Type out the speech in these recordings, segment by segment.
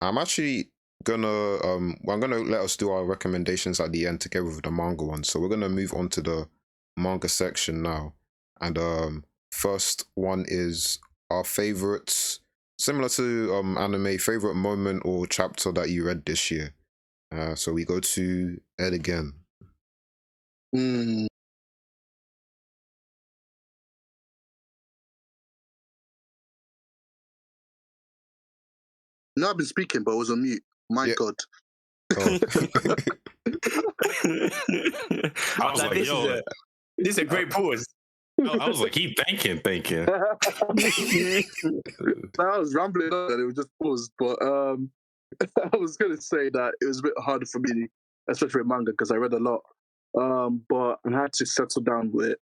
I'm actually gonna I'm gonna let us do our recommendations at the end together with the manga one. So we're gonna move on to the manga section now. And first one is our favorites, similar to anime, favorite moment or chapter that you read this year. So we go to Ed again. Mm. No, I've been speaking, but I was on mute. My God. Oh. I was like, yo, this is a great pause. I was like, keep thinking. I was rambling on and it was just paused. But I was going to say that it was a bit harder for me, especially with manga, because I read a lot. But I had to settle down with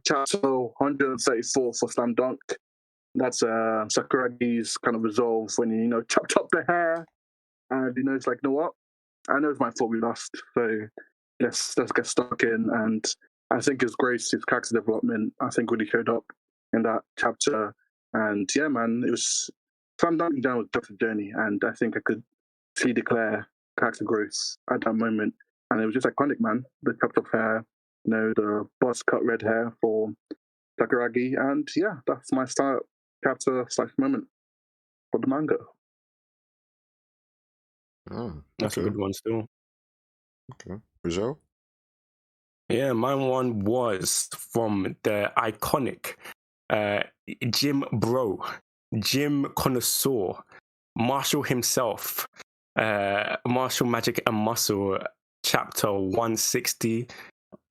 chapter 134 for Slam Dunk. That's Sakuragi's kind of resolve when he, chopped up the hair. And, it's like, you know what? I know it's my fault we lost. So let's get stuck in. And I think his grace, his character development, I think really showed up in that chapter. And yeah, man, it was Slam Dunking down with just a journey. And I think I could see Declare character growth at that moment. And it was just iconic, man. The chopped up hair, the buzz cut red hair for Sakuragi. And yeah, that's my start chapter / moment for the manga. Oh, that's a good one still. Okay. Raguel? Yeah, my one was from the iconic Jim Bro, Jim Connoisseur, Marshall himself, Marshall Magic and Muscle, chapter 160.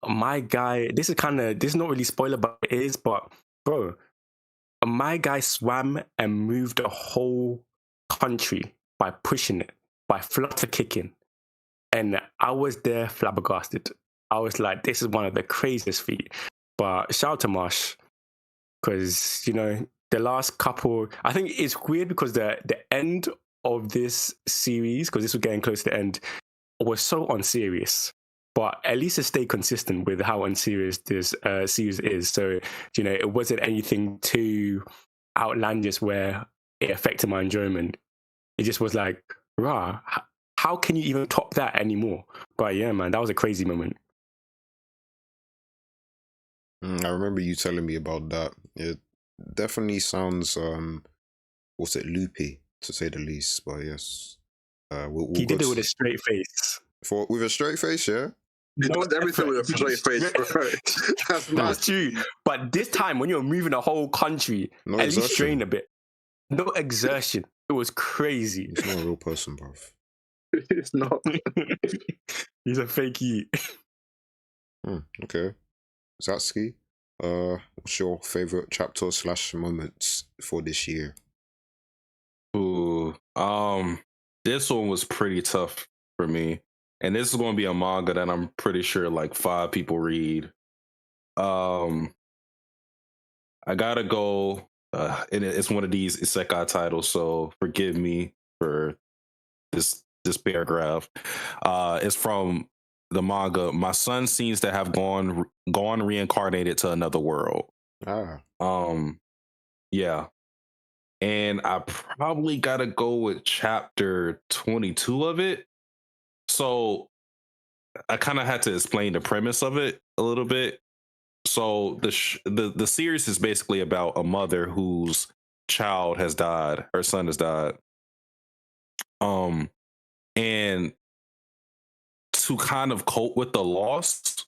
My guy, this is not really spoiler, but it is, but bro, my guy swam and moved a whole country by pushing it, by flutter kicking. And I was there flabbergasted. I was like, this is one of the craziest feat. But shout out to Marsh, because, the last couple, I think it's weird because the end of this series, because this was getting close to the end, was so unserious. But at least it stayed consistent with how unserious this series is. So, it wasn't anything too outlandish where it affected my enjoyment. It just was like, rah, how can you even top that anymore? But yeah, man, that was a crazy moment. I remember you telling me about that. It definitely sounds, loopy, to say the least. But yes. He did it with a straight face. With a straight face, yeah? He does everything with a straight face, bro. That's true. But this time, when you're moving a whole country, at least strain a bit. No exertion. It was crazy. He's not a real person, bro. He's not. He's a fakey. Okay. Satsuki, what's your favorite chapter / moments for this year? Ooh, this one was pretty tough for me, and this is going to be a manga that I'm pretty sure like 5 people read. I gotta go. And it's one of these isekai titles, so forgive me for this paragraph. It's from the manga. My son seems to have gone reincarnated to another world. Yeah. And I probably gotta go with chapter 22 of it. So I kind of had to explain the premise of it a little bit. So the series is basically about a mother whose child has died. Her son has died. And to kind of cope with the loss,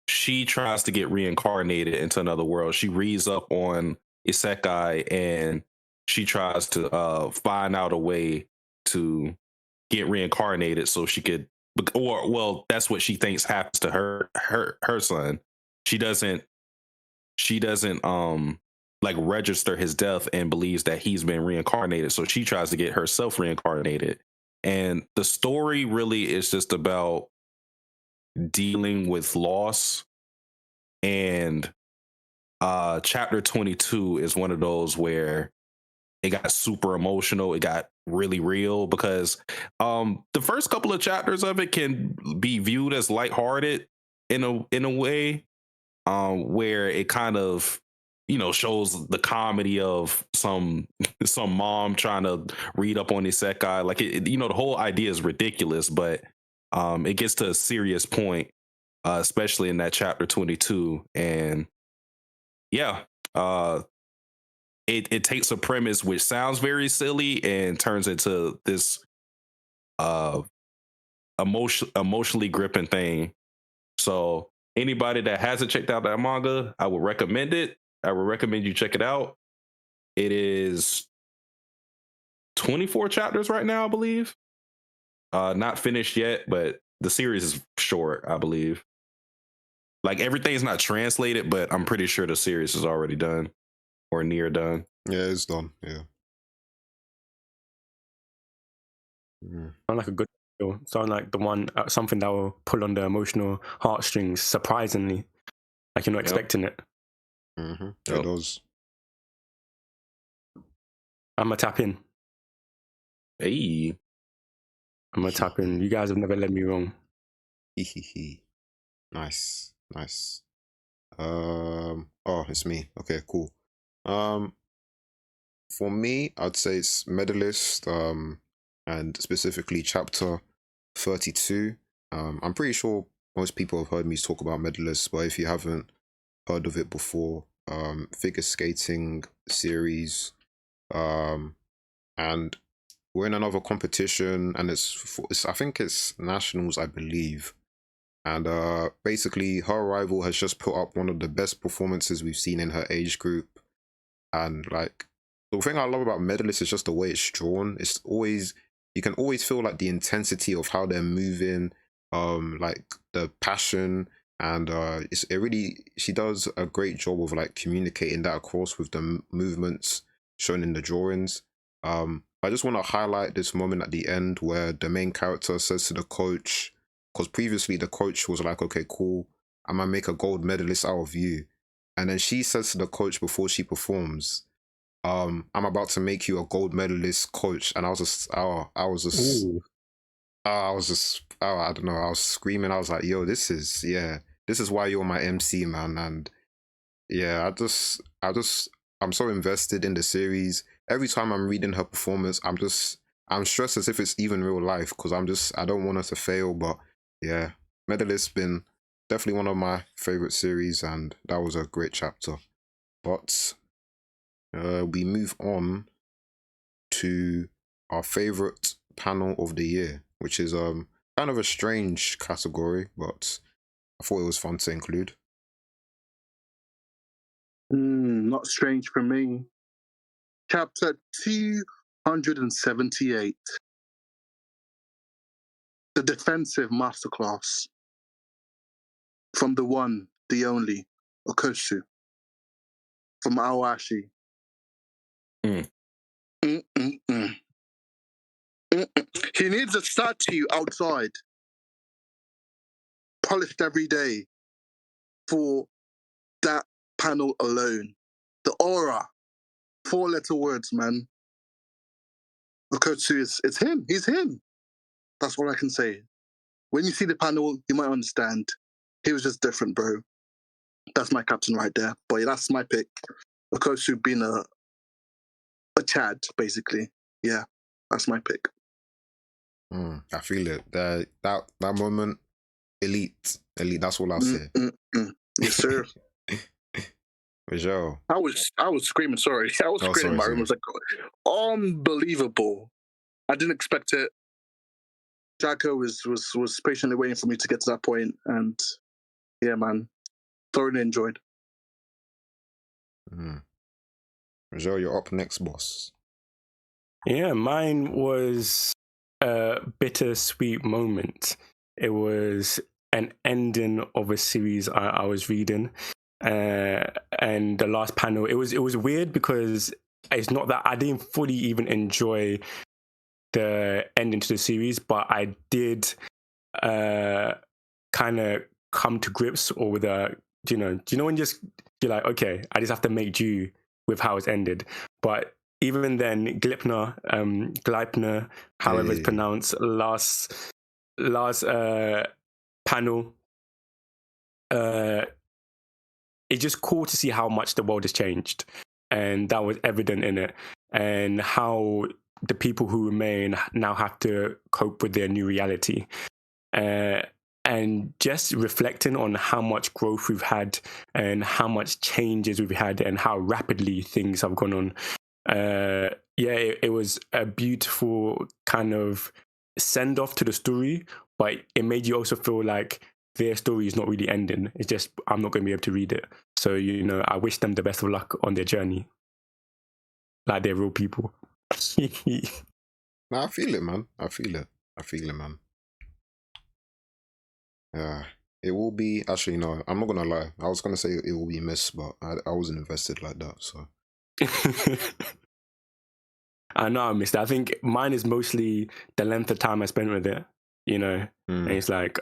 she tries to get reincarnated into another world. She reads up on isekai and she tries to find out a way to get reincarnated so she could, that's what she thinks happens to her son. She doesn't like register his death and believes that he's been reincarnated, so she tries to get herself reincarnated. And the story really is just about dealing with loss. And chapter 22 is one of those where it got super emotional. It got really real because the first couple of chapters of it can be viewed as lighthearted in a way, where it kind of, shows the comedy of some mom trying to read up on isekai. Like the whole idea is ridiculous, but it gets to a serious point, especially in that chapter 22. And yeah, it takes a premise which sounds very silly and turns into this emotionally gripping thing. So anybody that hasn't checked out that manga, I would recommend it. I would recommend you check it out. It is 24 chapters right now, I believe. Not finished yet, but the series is short, I believe. Like everything's not translated, but I'm pretty sure the series is already done or near done. Yeah, it's done. Yeah. Sound like a good show. Sound like the one something that will pull on the emotional heartstrings. Surprisingly, like you're not expecting it. Mm-hmm. It does. I'm gonna tap in. Hey, I'm gonna tap in. You guys have never led me wrong. Nice. Oh, it's me. Okay, cool. For me, I'd say it's Medalist, and specifically chapter 32. I'm pretty sure most people have heard me talk about Medalist, but if you haven't heard of it before, figure skating series, and we're in another competition, and it's I think it's nationals, I believe. And basically, her rival has just put up one of the best performances we've seen in her age group. And like, the thing I love about Medalist is just the way it's drawn. It's always, you can always feel like the intensity of how they're moving, like the passion, and she does a great job of like communicating that across with the movements shown in the drawings. I just want to highlight this moment at the end where the main character says to the coach, because previously the coach was like, okay, cool, I'm gonna make a gold medalist out of you. And then she says to the coach before she performs, I'm about to make you a gold medalist, coach. And I was just, I don't know, I was screaming. I was like, yo, this is why you're my MC, man. And yeah, I'm so invested in the series. Every time I'm reading her performance, I'm stressed as if it's even real life, because I don't want her to fail. But yeah, Medalist's been definitely one of my favorite series, and that was a great chapter. But we move on to our favorite panel of the year, which is kind of a strange category, but I thought it was fun to include. Not strange for me. Chapter 278. The defensive masterclass from the one, the only, Okosu, from Aoashi. He needs a statue outside, polished every day, for that panel alone. The aura, 4-letter words, man. Okosu it's him. He's him. That's all I can say. When you see the panel, you might understand. He was just different, bro. That's my captain right there. But yeah, that's my pick. Okosu being a Chad, basically. Yeah, that's my pick. I feel it. That moment, elite. That's all I'll say. Yes, sir. Joe. I was screaming. Sorry, I was screaming in my room. It was like unbelievable. I didn't expect it. Jacko was patiently waiting for me to get to that point, and yeah, man, thoroughly enjoyed. Joe, you're up next, boss. Yeah, mine was a bittersweet moment. It was an ending of a series I was reading, and the last panel. It was weird because it's not that I didn't fully even enjoy the ending to the series, but I did kind of come to grips or with a do you know when you're like, okay, I just have to make do with how it's ended. But even then, Gleipner, however it's pronounced, last panel, it's just cool to see how much the world has changed, and that was evident in it, and how the people who remain now have to cope with their new reality. And just reflecting on how much growth we've had and how much changes we've had and how rapidly things have gone on. It was a beautiful kind of send off to the story, but it made you also feel like their story is not really ending. It's just, I'm not going to be able to read it. So, I wish them the best of luck on their journey. Like they're real people. Nah, I feel it, man. I feel it, man. Yeah, it will be. Actually, no, I'm not gonna lie. I was gonna say it will be missed, but I wasn't invested like that. So I know I missed it. I think mine is mostly the length of time I spent with it. And it's like,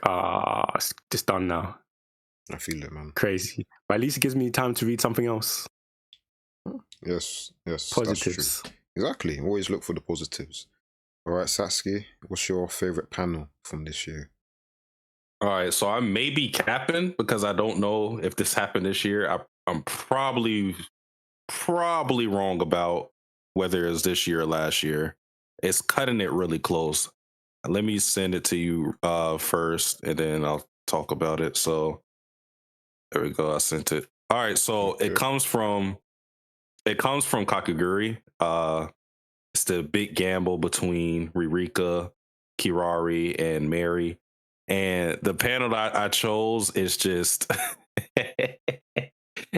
it's just done now. I feel it, man. Crazy, but at least it gives me time to read something else. Yes, positives. That's true. Exactly. Always look for the positives. All right, Satsuki, what's your favorite panel from this year? All right, so I may be capping because I don't know if this happened this year. I'm probably wrong about whether it's this year or last year. It's cutting it really close. Let me send it to you first, and then I'll talk about it. So there we go. I sent it. All right, so Okay. it comes from Kakaguri. It's the big gamble between Ririka, Kirari, and Mary. And the panel that I chose is just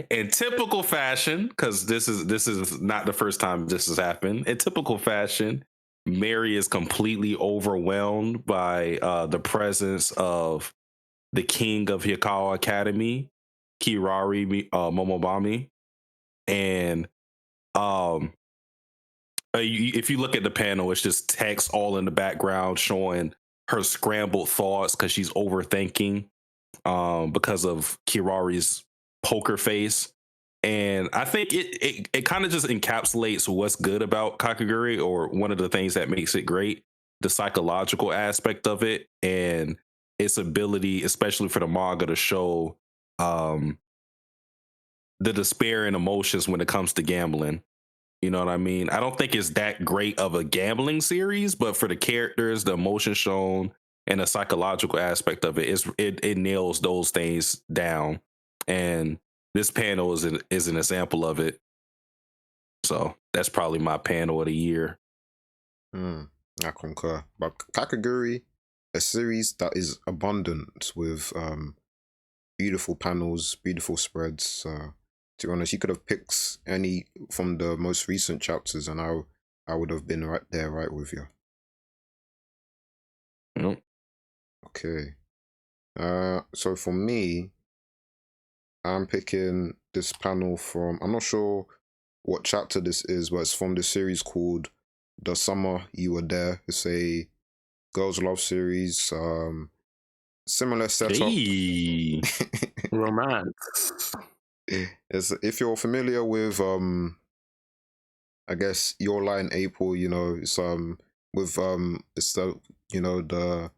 in typical fashion, because this is not the first time this has happened. In typical fashion, Mary is completely overwhelmed by the presence of the king of Hikawa Academy, Kirari Momobami. And if you look at the panel, it's just text all in the background showing her scrambled thoughts because she's overthinking because of Kirari's poker face. And I think it kind of just encapsulates what's good about Kakaguri, or one of the things that makes it great, the psychological aspect of it and its ability, especially for the manga, to show the despair and emotions when it comes to gambling. You know what I mean? I don't think it's that great of a gambling series, but for the characters, the emotion shown, and the psychological aspect of it, it nails those things down. And this panel is an example of it. So that's probably my panel of the year. I concur. But Kakaguri, a series that is abundant with beautiful panels, beautiful spreads. To be honest, you could have picked any from the most recent chapters, and I would have been right there, right with you. Yep. Okay. So for me, I'm picking this panel from, I'm not sure what chapter this is, but it's from the series called The Summer You Were There. It's a girls' love series. Similar setup. Hey. Romance. If you're familiar with I guess Your Lie in April, it's with it's the the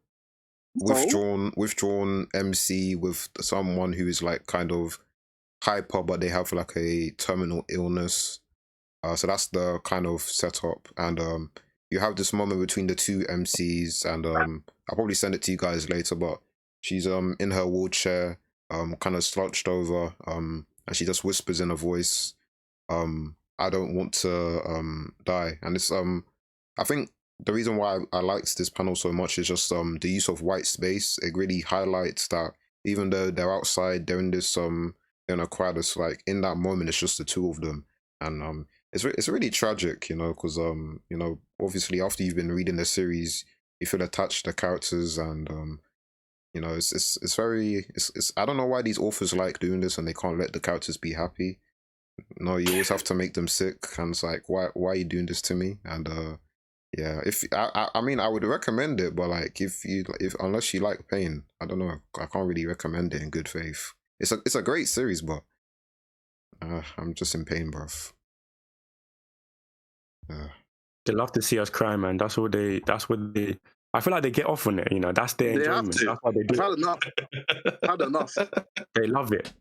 withdrawn MC with someone who is like kind of hyper, but they have like a terminal illness. So that's the kind of setup, and you have this moment between the two MCs, and I'll probably send it to you guys later. But she's in her wheelchair, kind of slouched over, and she just whispers in a voice, "I don't want to die." And it's I think the reason why I liked this panel so much is just the use of white space. It really highlights that even though they're outside, they're in this in a crowd. It's like in that moment, it's just the two of them, and it's really tragic, because obviously after you've been reading the series, you feel attached to the characters, and it's very I don't know why these authors like doing this and they can't let the characters be happy. No, you always have to make them sick, and it's like, why are you doing this to me? And yeah, if I mean, I would recommend it, but like if unless you like pain, I don't know, I can't really recommend it in good faith. It's a great series, but I'm just in pain, bruv. They love to see us cry, man. That's what they. I feel like they get off on it. That's their enjoyment. That's why they do. I've had enough. They love it.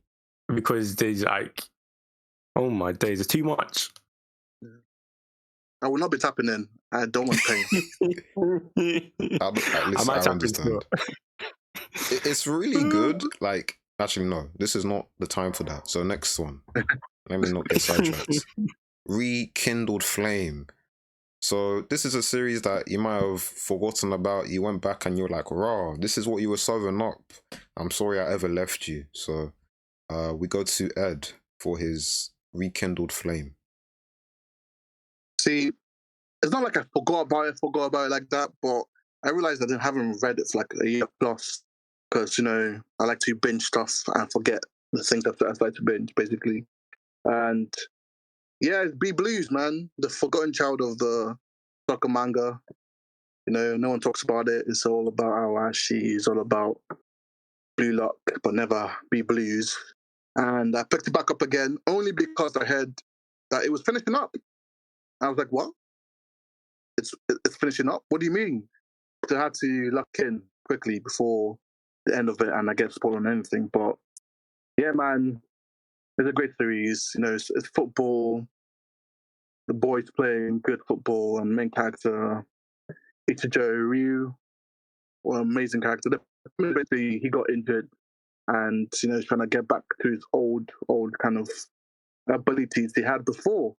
because there's like, oh my days, it's too much. I will not be tapping in. I don't want pain. Listen, I understand. It's really good. Like, actually, no, this is not the time for that. So next one. Let me not get sidetracked. Rekindled Flame. So this is a series that you might have forgotten about. You went back and you're like, raw, this is what you were serving up. I'm sorry I ever left you. So we go to Ed for his Rekindled Flame. See, it's not like I forgot about it like that, but I realized I haven't read it for like a year plus because, you know, I like to binge stuff and forget the things that I like to binge, basically. And yeah, it's B Blues, man. The forgotten child of the soccer manga. You know, no one talks about it. It's all about Awashi. It's all about Blue Lock, but never B Blues. And I picked it back up again only because I heard that it was finishing up. I was like, what? It's finishing up? What do you mean? So I had to lock in quickly before the end of it, and I get spoiled on anything. But yeah, man, it's a great series. You know, it's football. The boys playing good football, and main character Ichijo Ryu, well, amazing character. Basically, he got injured, and you know, he's trying to get back to his old kind of abilities he had before.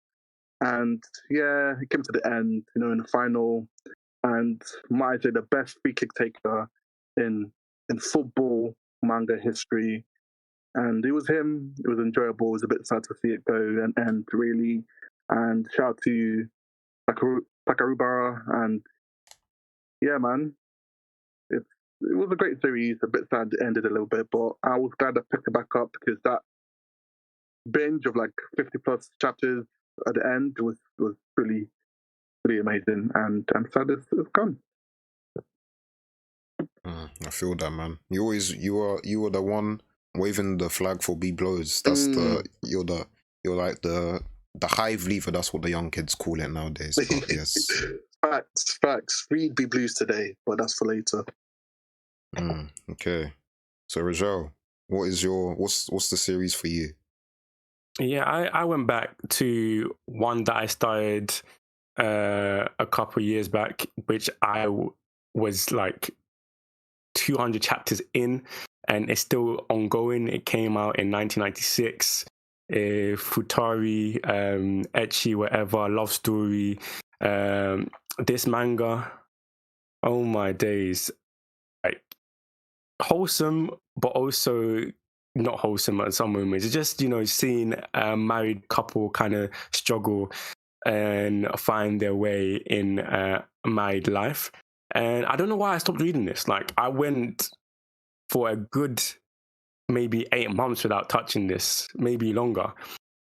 And yeah, he came to the end, you know, in the final, and might say the best free kick taker in football manga history. And it was him. It was enjoyable. It was a bit sad to see it go and end, really. And shout out to Takarubara. And yeah, man, it was a great series. A bit sad it ended a little bit, but I was glad I picked it back up because that binge of like 50 plus chapters at the end was really, really amazing. And I'm sad it's gone. I feel that, man. You were the one waving the flag for B blows. That's you're like the hive leaver. That's what the young kids call it nowadays. But yes, facts. Read B Blues today, but that's for later. Okay. So Raguel, what's the series for you? Yeah, I went back to one that I started a couple of years back, which I was like 200 chapters in, and it's still ongoing. It came out in 1996. Futari, ecchi, whatever, love story. This manga, oh my days, like wholesome, but also not wholesome at some moments. It's just, you know, seeing a married couple kind of struggle and find their way in married life. And I don't know why I stopped reading this. Like, I went for a good maybe 8 months without touching this, maybe longer.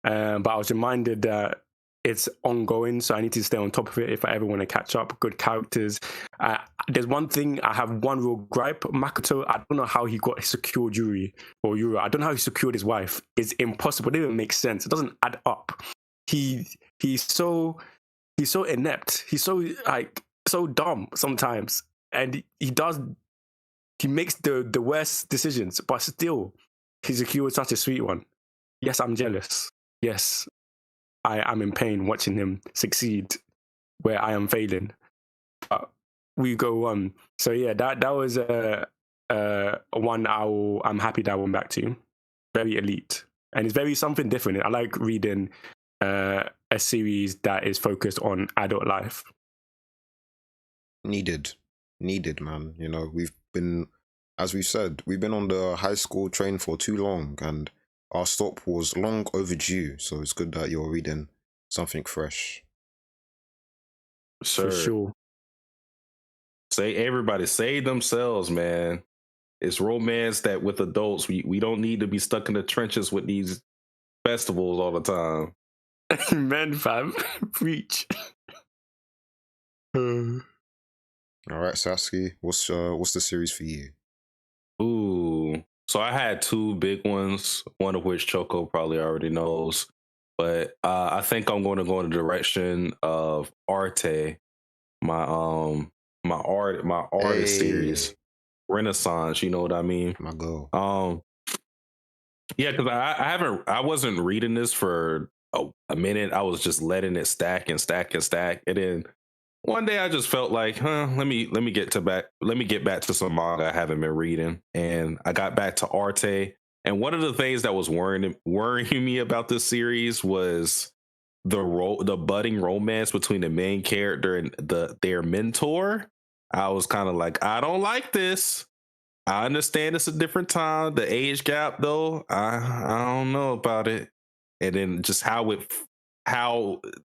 But I was reminded that it's ongoing, so I need to stay on top of it if I ever want to catch up. Good characters. There's one thing, I have one real gripe. Makoto, I don't know how he got secured Yuri or Yura. I don't know how he secured his wife. It's impossible. It doesn't make sense. It doesn't add up. He's so inept. He's so so dumb sometimes, and he makes the worst decisions, but still he secured such a sweet one. Yes, I'm jealous. Yes, I am in pain watching him succeed where I am failing. But we go on. So yeah, that was one I'm happy that I went back to. Very elite, and it's very something different. I like reading a series that is focused on adult life. Needed, man. You know, we've been, as we've said, we've been on the high school train for too long, and our stop was long overdue. So it's good that you're reading something fresh. Sure. For sure. Everybody save themselves, man. It's romance that with adults, we don't need to be stuck in the trenches with these festivals all the time. Men, fam, preach. All right, Satsuki, what's the series for you? Ooh, so I had 2 big ones, one of which Choco probably already knows, but I think I'm going to go in the direction of Arte, my artist series, Renaissance. You know what I mean? My girl. Yeah, because I wasn't reading this for a minute. I was just letting it stack and stack and stack, and then one day I just felt like, let me get back to some manga I haven't been reading, and I got back to Arte. And one of the things that was worrying me about this series was the budding romance between the main character and their mentor. I was kind of like, I don't like this. I understand it's a different time. The age gap, though, I don't know about it. And then just how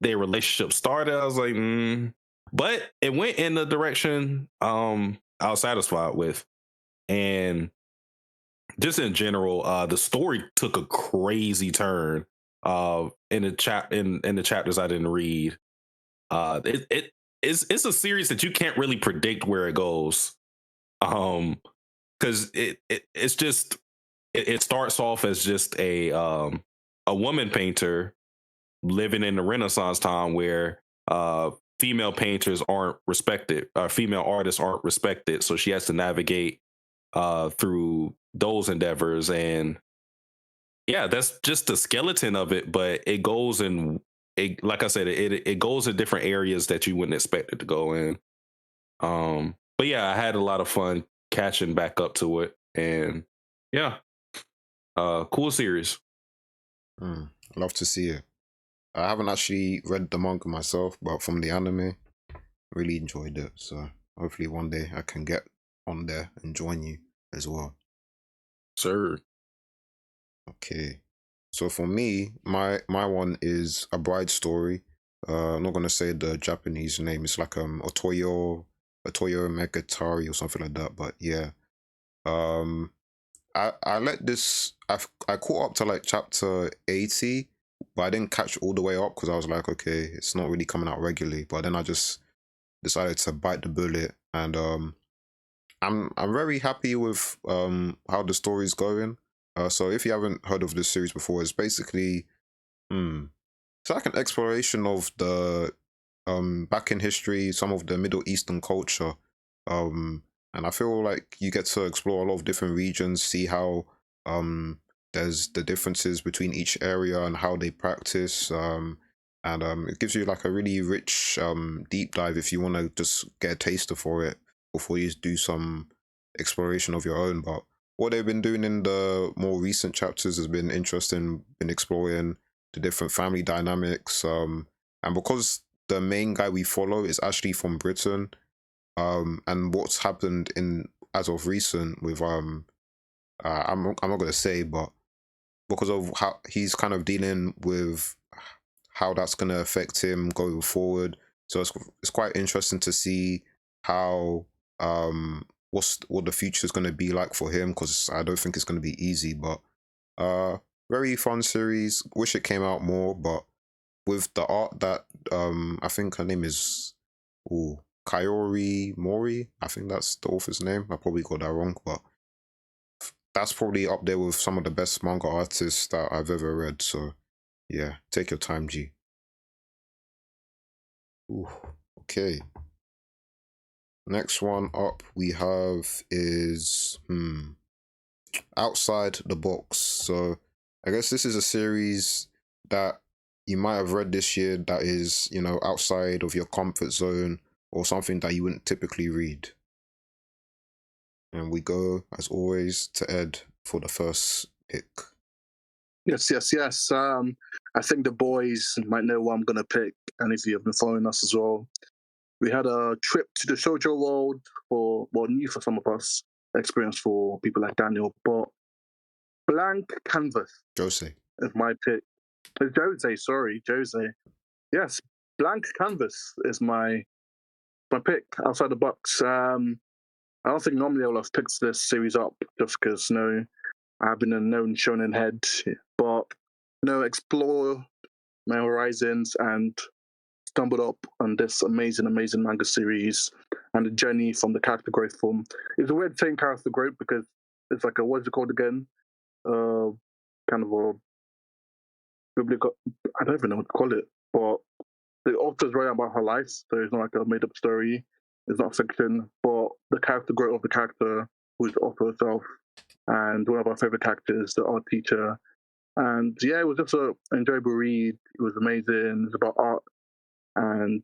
their relationship started, I was like, but it went in the direction I was satisfied with. And just in general, the story took a crazy turn in the chapters I didn't read. It's a series that you can't really predict where it goes. Because it's just it starts off as just a woman painter living in the Renaissance time where female painters aren't respected, female artists aren't respected, so she has to navigate through those endeavors. And yeah, that's just the skeleton of it, but it goes in like I said, it goes in different areas that you wouldn't expect it to go in. But yeah, I had a lot of fun catching back up to it, and yeah, cool series. Love to see it. I haven't actually read the manga myself, but from the anime, really enjoyed it. So hopefully one day I can get on there and join you as well. Sir. Okay. So for me, my one is A Bride Story. I'm not gonna say the Japanese name. It's like Otoyo Megatari or something like that. But yeah. I let this I caught up to like chapter 80, but I didn't catch all the way up because I was like, okay, it's not really coming out regularly. But then I just decided to bite the bullet, and I'm very happy with how the story's going. So if you haven't heard of this series before, it's basically it's like an exploration of the back in history, some of the Middle Eastern culture. And I feel like you get to explore a lot of different regions, see how there's the differences between each area and how they practice. And it gives you like a really rich deep dive if you want to just get a taster for it before you do some exploration of your own. But what they've been doing in the more recent chapters has been interesting, been exploring the different family dynamics. And because the main guy we follow is actually from Britain, and what's happened in as of recent with I'm not gonna say, but because of how he's kind of dealing with how that's gonna affect him going forward. So it's quite interesting to see how what the future is gonna be like for him, because I don't think it's gonna be easy. But very fun series. Wish it came out more, but with the art that I think her name is Kaori Mori. I think that's the author's name. I probably got that wrong, but that's probably up there with some of the best manga artists that I've ever read. So yeah, take your time, G. Ooh, okay. Next one up we have is Outside the Box. So I guess this is a series that you might have read this year that is, outside of your comfort zone or something that you wouldn't typically read. And we go, as always, to Ed for the first pick. Yes. I think the boys might know what I'm going to pick. And if you have been following us as well, we had a trip to the shoujo world new for some of us, experience for people like Daniel. But Blank Canvas Jose. is my pick. Jose. Yes, Blank Canvas is my pick outside the box. I don't think normally I would have picked this series up just because I've been a known shonen head, but explore my horizons and stumbled up on this amazing manga series and the journey from the character growth from. It's a weird saying character growth because it's like what's it called again? Kind of a biblical. I don't even know what to call it, but the author's writing about her life, so it's not like a made up story. It's not fiction, but the character growth of the character who is the author herself and one of our favorite characters, the art teacher. And yeah, it was just an enjoyable read. It was amazing. It was about art and,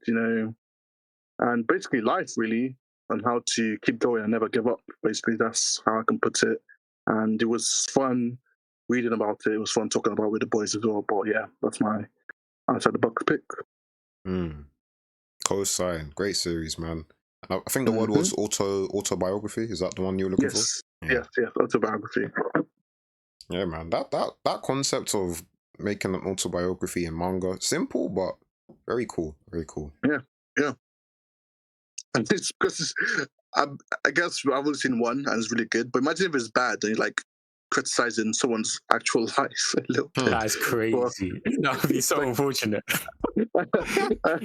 and basically life, really, and how to keep going and never give up. Basically, that's how I can put it. And it was fun reading about it. It was fun talking about it with the boys as well. But yeah, that's my outside the box pick. Co-sign. Great series, man. I think the word was autobiography. Is that the one you were looking for? Yes, autobiography. Yeah, man. That concept of making an autobiography in manga, simple but very cool. Very cool. Yeah. And this because I guess I've only seen one and it's really good. But imagine if it's bad and you're like criticizing someone's actual life a little bit. That is crazy. That would be so unfortunate.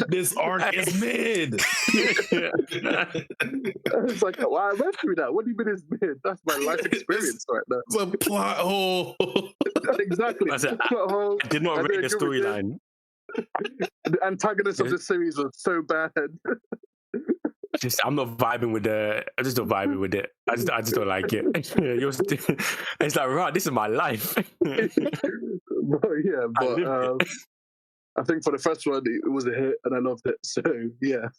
This arc is mid. It's like, why I went through that. What do you mean it's mid? That's my life experience right now. It's a plot hole. Exactly. I did not read the storyline. The antagonist of the series was so bad. I'm not vibing with I just don't vibing with it. I just don't like it. It's like, right, this is my life. But I think for the first one it was a hit and I loved it. So yeah.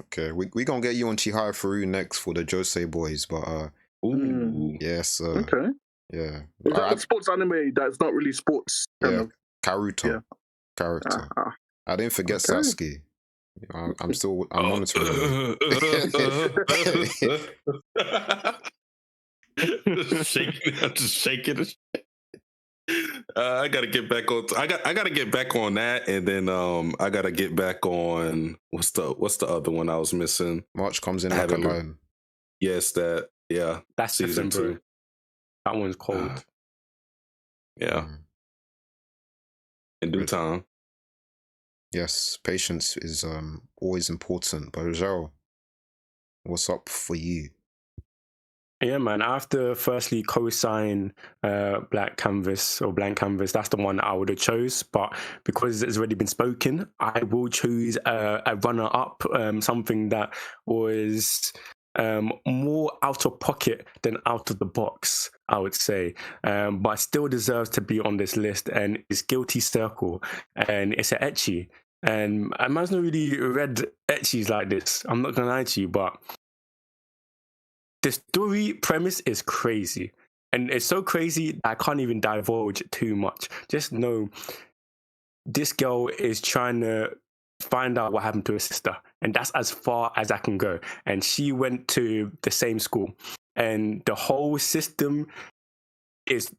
Okay, we gonna get you on Chihaya Furu next for the Josei boys, but yes, okay, yeah. Is that a sports anime that's not really sports? Karuto character. I didn't forget Satsuki. I'm monitoring. Just shaking. I gotta get back on. I gotta get back on that, and then I gotta get back on what's the other one I was missing? March comes in like a lion. Yes, that's season 2. That one's cold. In due time. Yes, patience is always important. But Raguel, what's up for you? Yeah, man. After firstly co-sign Blank Canvas, that's the one I would have chose. But because it's already been spoken, I will choose a runner-up, something that was more out of pocket than out of the box, I would say, but still deserves to be on this list, and it's Guilty Circle, and it's an ecchi, and I might not really read ecchis like this, I'm not gonna lie to you, but the story premise is crazy, and it's so crazy that I can't even divulge too much. Just know this girl is trying to find out what happened to her sister, and that's as far as I can go. And she went to the same school, and the whole system is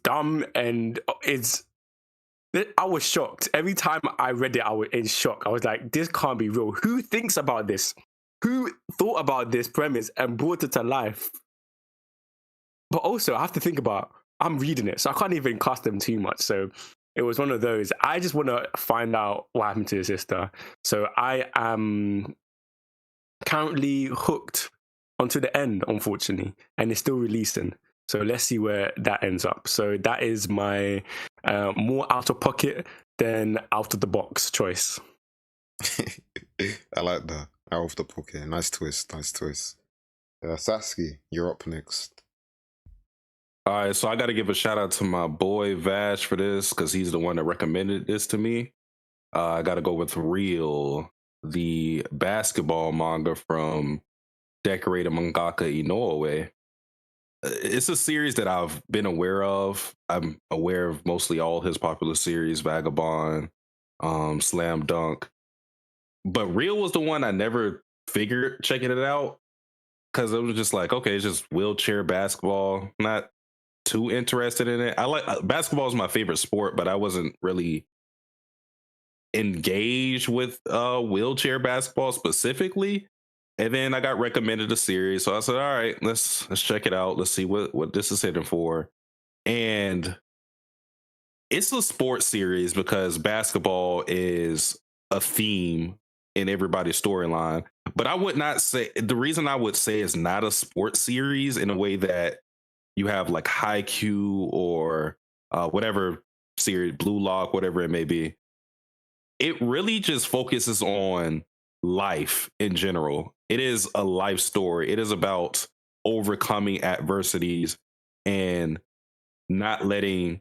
dumb, and I was shocked. Every time I read it, I was in shock. I was like, this can't be real. Who thinks about this? Who thought about this premise and brought it to life? But also, I have to think about, I'm reading it, so I can't even cast them too much. So it was one of those. I just want to find out what happened to his sister. So I am currently hooked onto the end, unfortunately, and it's still releasing. So let's see where that ends up. So that is my more out of pocket than out of the box choice. I like that. Out of the pocket. Nice twist. Satsuki, you're up next. All right, so I got to give a shout out to my boy Vash for this because he's the one that recommended this to me. I got to go with Real, the basketball manga from decorated mangaka Inoue. It's a series that I've been aware of. I'm aware of mostly all his popular series, Vagabond, Slam Dunk. But Real was the one I never figured checking it out because it was just like, okay, it's just wheelchair basketball. Not too interested in it. I like basketball is my favorite sport, but I wasn't really engaged with wheelchair basketball specifically. And then I got recommended a series, so I said, all right, let's check it out. Let's see what this is hitting for. And it's a sports series because basketball is a theme in everybody's storyline. But I would not say, the reason I would say it's not a sports series in a way that you have like Haikyuu or whatever series, Blue Lock, whatever it may be. It really just focuses on life in general. It is a life story. It is about overcoming adversities and not letting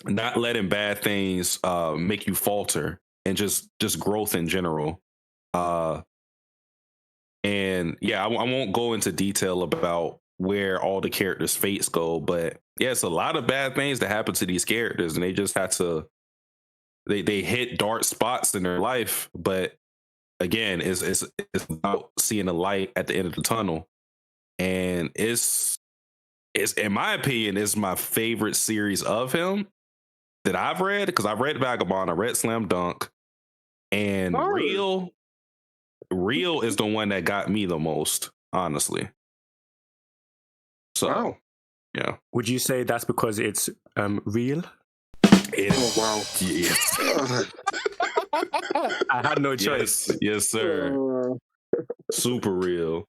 bad things make you falter, and just growth in general. And yeah, I won't go into detail about where all the characters' fates go, but yeah, it's a lot of bad things that happen to these characters, and they just had to they hit dark spots in their life. But again, it's about seeing the light at the end of the tunnel, and it's in my opinion, is my favorite series of him that I've read, because I've read Vagabond, I read Slam Dunk, and Real is the one that got me the most, honestly. So, Wow. yeah. Would you say that's because it's real? Oh wow. Yes. I had no choice. Yes, sir. Super real.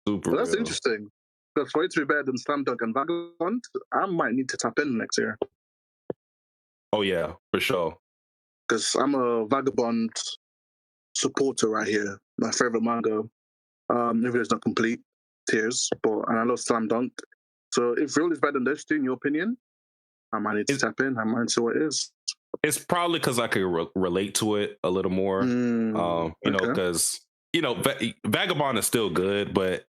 Super Well, that's real. interesting. Because for it to be better than Slam Dunk and Vagabond, I might need to tap in next year. Oh yeah, for sure. Because I'm a Vagabond supporter right here. My favorite manga. If it's not complete, Tears, and I love Slam Dunk. So if Real is better than those two, in your opinion, I might need to tap in. I might see what it is. It's probably because I could relate to it a little more. You know, because Vagabond is still good, but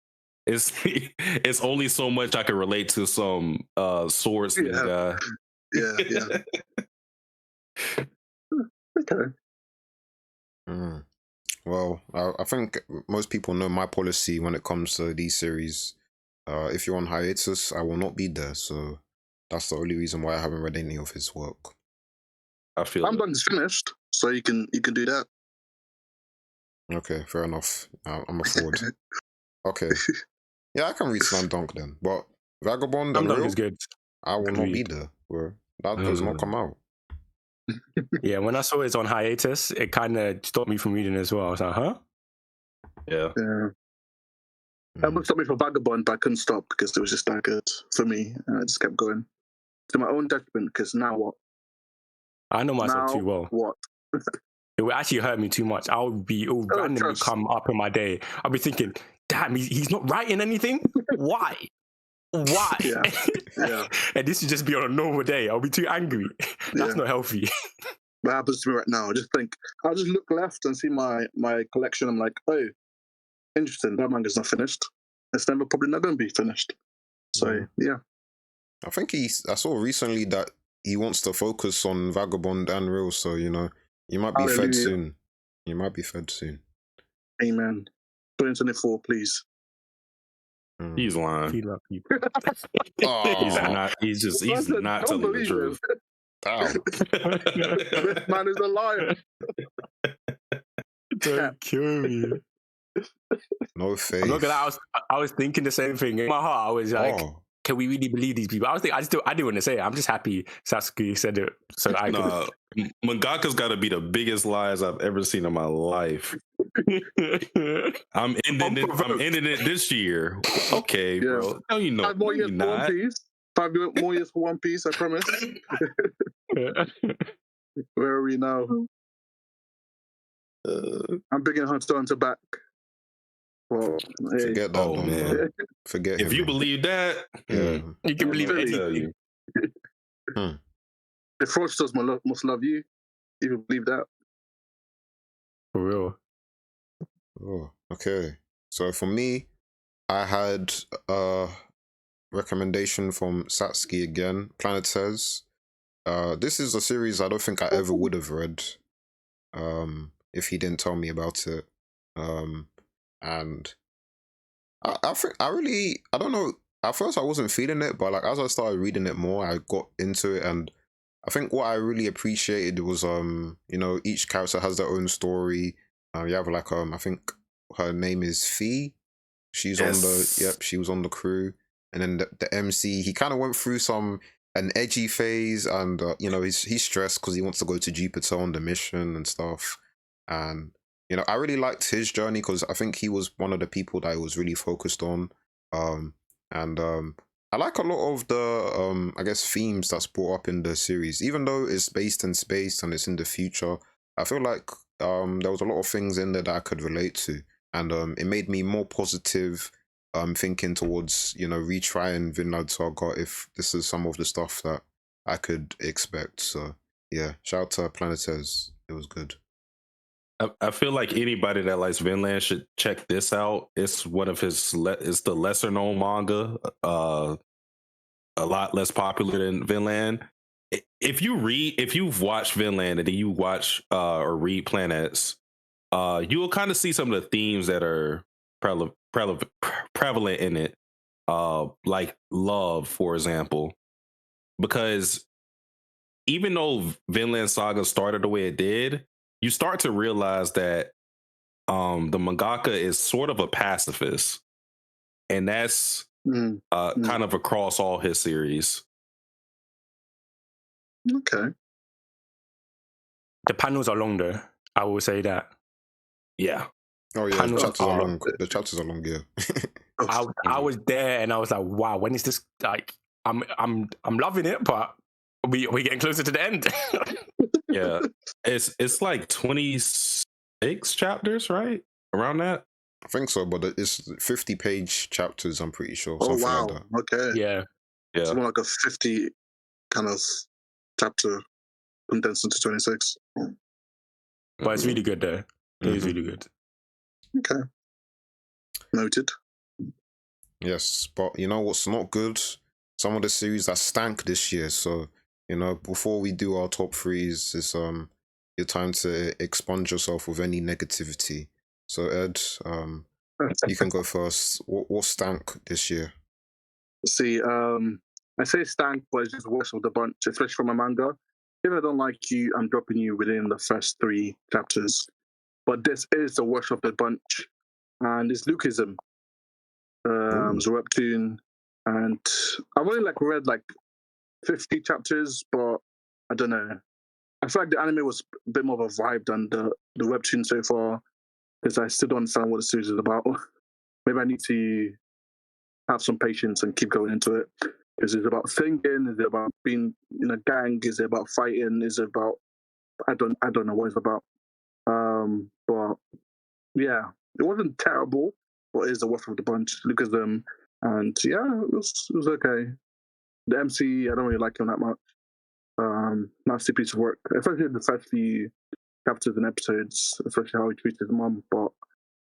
it's it's only so much I can relate to some swordsman guy. Yeah. Okay. Well, I think most people know my policy when it comes to these series. If you're on hiatus, I will not be there. So that's the only reason why I haven't read any of his work. I feel I'm done. It's finished, so you can do that. Okay, fair enough. I'm a forward. Okay, yeah, I can read Slam Dunk then, but Vagabond and Real is good. I will not be there. Bro. That does not come out. Yeah, when I saw it's on hiatus, it kind of stopped me from reading as well. I was like, huh? Yeah. That would stop me from Vagabond, but I couldn't stop because it was just that good for me, and I just kept going to my own detriment. Because now what? I know myself too well. What? It would actually hurt me too much. It would randomly come up in my day. I'll be thinking, damn, he's not writing anything? Why? Why? Yeah. And this would just be on a normal day. I'll be too angry. That's not healthy. What happens to me right now? I'll just look left and see my collection. I'm like, oh, interesting. That manga's not finished. It's never probably not going to be finished. So yeah. I think I saw recently that he wants to focus on Vagabond and Real. So you might be fed soon. You might be fed soon. Amen. 2024, please. He's lying. Feed love people. He's not telling the truth. This man is a liar. Don't kill me. No face. I'm not gonna lie, I was thinking the same thing. In my heart, I was like, can we really believe these people? I didn't want to say it. I'm just happy Satsuki said it. So I Mangaka's got to be the biggest lies I've ever seen in my life. I'm ending it this year. Okay, bro. No, you know. 5 more years for One Piece. 5 more years for One Piece, I promise. Where are we now? I'm bringing Hunter Hunter back. Well, forget that, man. Forget if him. you believe that, you can believe anything. The fraudsters must love you. If you believe that. For real. Oh, okay. So for me, I had a recommendation from Satsuki again. Planet Says. This is a series I don't think I ever would have read, if he didn't tell me about it. And I think I don't know. At first I wasn't feeling it, but like as I started reading it more, I got into it, and I think what I really appreciated was each character has their own story. You have like I think her name is Fee. She's she was on the crew, and then the MC, he kind of went through an edgy phase, and he's stressed because he wants to go to Jupiter on the mission and stuff, and I really liked his journey because I think he was one of the people that I was really focused on, and I like a lot of the I guess themes that's brought up in the series, even though it's based in space and it's in the future. I feel like there was a lot of things in there that I could relate to. and it made me more positive. Thinking towards retrying Vinland Saga if this is some of the stuff that I could expect. So yeah, shout out to Planetes. It was good. I feel like anybody that likes Vinland should check this out. It's one of his. It's the lesser known manga. A lot less popular than Vinland. If you've watched Vinland and then you watch or read Planets, you will kind of see some of the themes that are prevalent in it, like love, for example. Because even though Vinland Saga started the way it did, you start to realize that the mangaka is sort of a pacifist, and that's kind of across all his series. Okay. The panels are long though. I will say that. Yeah. Oh yeah, Panels the chapters are are- long. The chapters are long, yeah. I was there and I was like, wow, when is this? Like, I'm loving it, but we getting closer to the end. Yeah. It's like 26 chapters, right? Around that. I think so, but it's 50-page chapters, I'm pretty sure. Oh Something wow. like that. Okay. Yeah. Yeah. It's more like a 50 kind of chapter condensed into 26. But it's really good though. It is really good. Okay. Noted. Yes, but you know what's not good? Some of the series that stank this year. So, before we do our top threes, it's your time to expunge yourself with any negativity. So Ed, you can go first. What stank this year? See, I say stank, but it's just worst of the bunch, especially from a manga. If I don't like you, I'm dropping you within the first 3 chapters. But this is the worst of the bunch, and it's Lukeism. It's a webtoon, and I've only read 50 chapters, but I don't know. I feel like the anime was a bit more of a vibe than the webtoon so far, because I still don't understand what the series is about. Maybe I need to have some patience and keep going into it. Is it about singing? Is it about being in a gang? Is it about fighting? Is it about I don't know what it's about. But yeah, it wasn't terrible, but it's the worst of the bunch. Look at them, and yeah, it was okay. The MC, I don't really like him that much. Nasty piece of work, especially in the first few chapters and episodes, especially how he treats his mom. But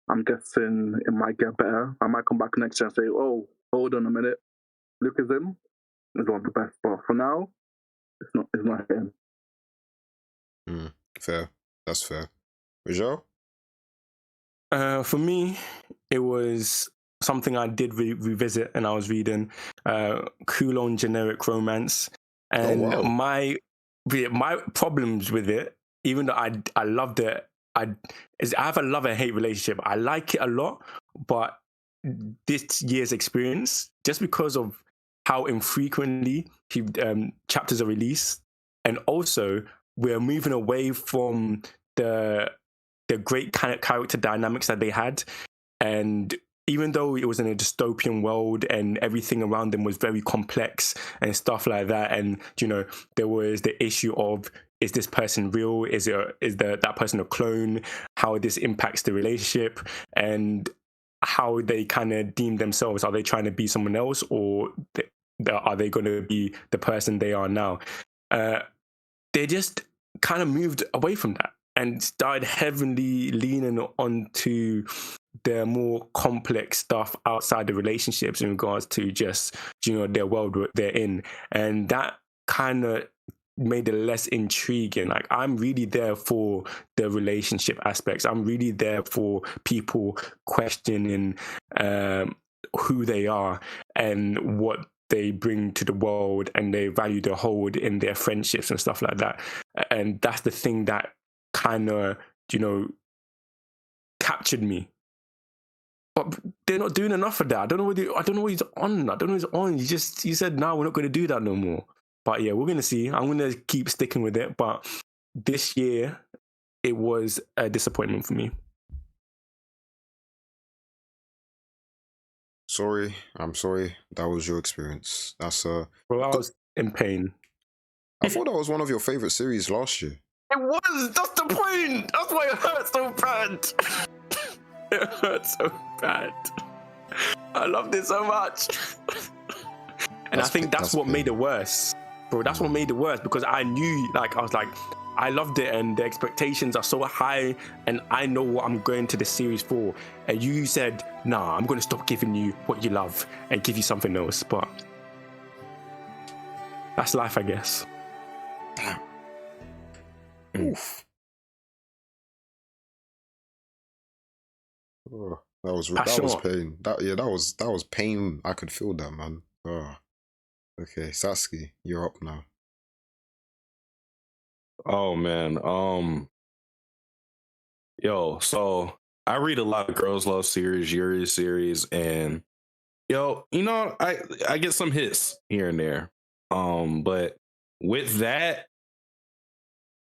I'm guessing it might get better. I might come back next year and say, "Oh, hold on a minute, look at him. It's one of the best." But for now, it's not him. Fair. That's fair. Rizal? For me, it was something I did revisit, and I was reading Coulon Generic Romance, and wow. my problems with it, even though I loved it, I have a love and hate relationship. I like it a lot, but this year's experience, just because of how infrequently chapters are released, and also we're moving away from the great kind of character dynamics that they had. And even though it was in a dystopian world and everything around them was very complex and stuff like that, and there was the issue of, is this person real? Is that person a clone? How this impacts the relationship, and how they kind of deem themselves. Are they trying to be someone else, or are they going to be the person they are now? They just kind of moved away from that and started heavily leaning onto the more complex stuff outside the relationships in regards to just, their world they're in. And that kind of made it less intriguing. Like, I'm really there for the relationship aspects. I'm really there for people questioning who they are and what they bring to the world, and they value the hold in their friendships and stuff like that. And that's the thing that kind of, captured me. But they're not doing enough of that. I don't know what he's on. I don't know what he's on. He said, no, we're not going to do that no more. But yeah, we're going to see. I'm going to keep sticking with it. But this year, it was a disappointment for me. I'm sorry. That was your experience. That's Well, I was in pain. I thought that was one of your favorite series last year. It was. That's the point. That's why it hurts so bad. It hurts so bad. I loved it so much. And I think that's what made it worse. Bro, that's what made it worse, because I knew, like, I was like, I loved it and the expectations are so high and I know what I'm going to the series for. And you said, nah, I'm going to stop giving you what you love and give you something else. But that's life, I guess. Damn. Oof. Oh, that was pain. That was pain. I could feel that, man. Oh. Okay, Satsuki, you're up now. Oh man. Yo, so I read a lot of girls love series, Yuri series, and yo, you know, I get some hits here and there. But with that,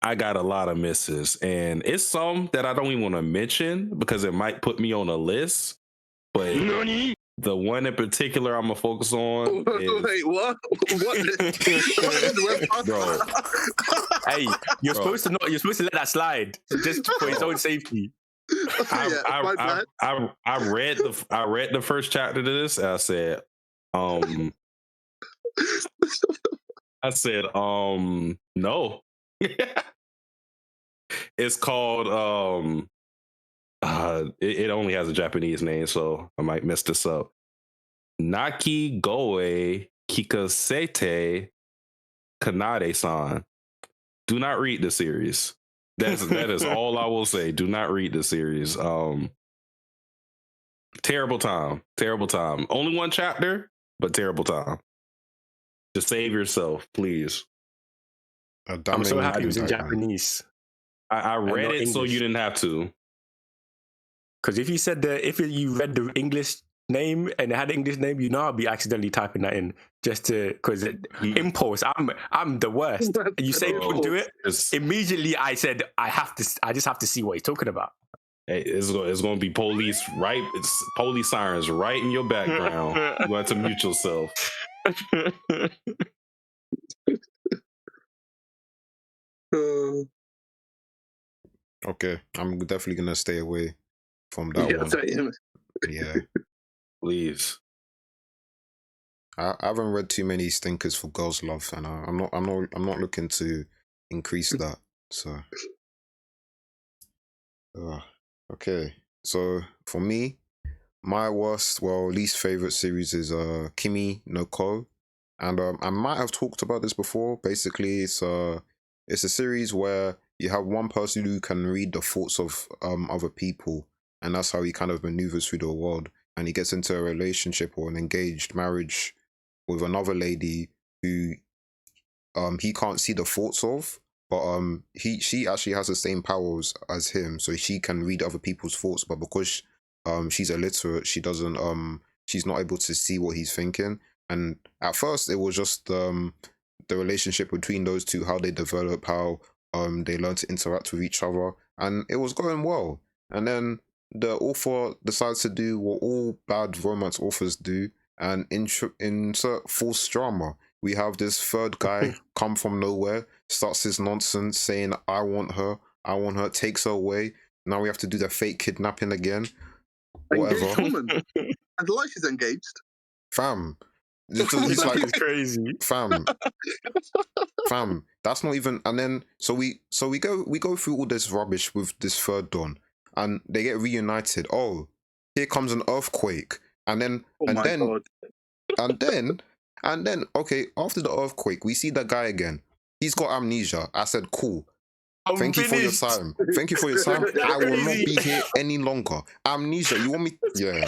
I got a lot of misses, and it's some that I don't even want to mention because it might put me on a list. But the one in particular I'm gonna focus on is... Wait, what? Bro. Hey, you're supposed to let that slide just for his own safety. I read the first chapter to this, and I said, no. It's called it only has a Japanese name, so I might mess this up. Naki Goe Kikasete Kanade-san. Do not read the series. That is all I will say. Do not read the series. Terrible time. Only one chapter, but terrible time. Just save yourself, please. I'm so happy it was in Japanese. I read it English, so you didn't have to. Because if you read the English name and it had the English name, you know I'll be accidentally typing that in just to, because impulse. I'm the worst. You say don't do it. Immediately I said I just have to see what he's talking about. Hey, it's going to be police, right? It's police sirens right in your background. You want to mute yourself. Okay, I'm definitely gonna stay away from that one. Yeah, please. I haven't read too many stinkers for girls' love, and I'm not looking to increase that. So, okay. So for me, my least favorite series is Kimi no Ko, and I might have talked about this before. Basically, it's a series where you have one person who can read the thoughts of other people, and that's how he kind of maneuvers through the world. And he gets into a relationship or an engaged marriage with another lady who he can't see the thoughts of, but she actually has the same powers as him, so she can read other people's thoughts. But because she's illiterate, she's not able to see what he's thinking. And at first, it was just the relationship between those two, how they develop, how they learn to interact with each other, and it was going well. And then the author decides to do what all bad romance authors do and insert false drama. We have this third guy come from nowhere, starts his nonsense saying, I want her, takes her away. Now we have to do the fake kidnapping again. Whatever. Engaged woman. And like she's engaged. Fam. It's like it's crazy. Fam. That's not even. And then so we go through all this rubbish with this third Don, and they get reunited. Oh, here comes an earthquake. And then and then okay, after the earthquake, we see that guy again. He's got amnesia. I said, cool. Thank you for your time. I will not be here any longer. Amnesia. You want me? Yeah.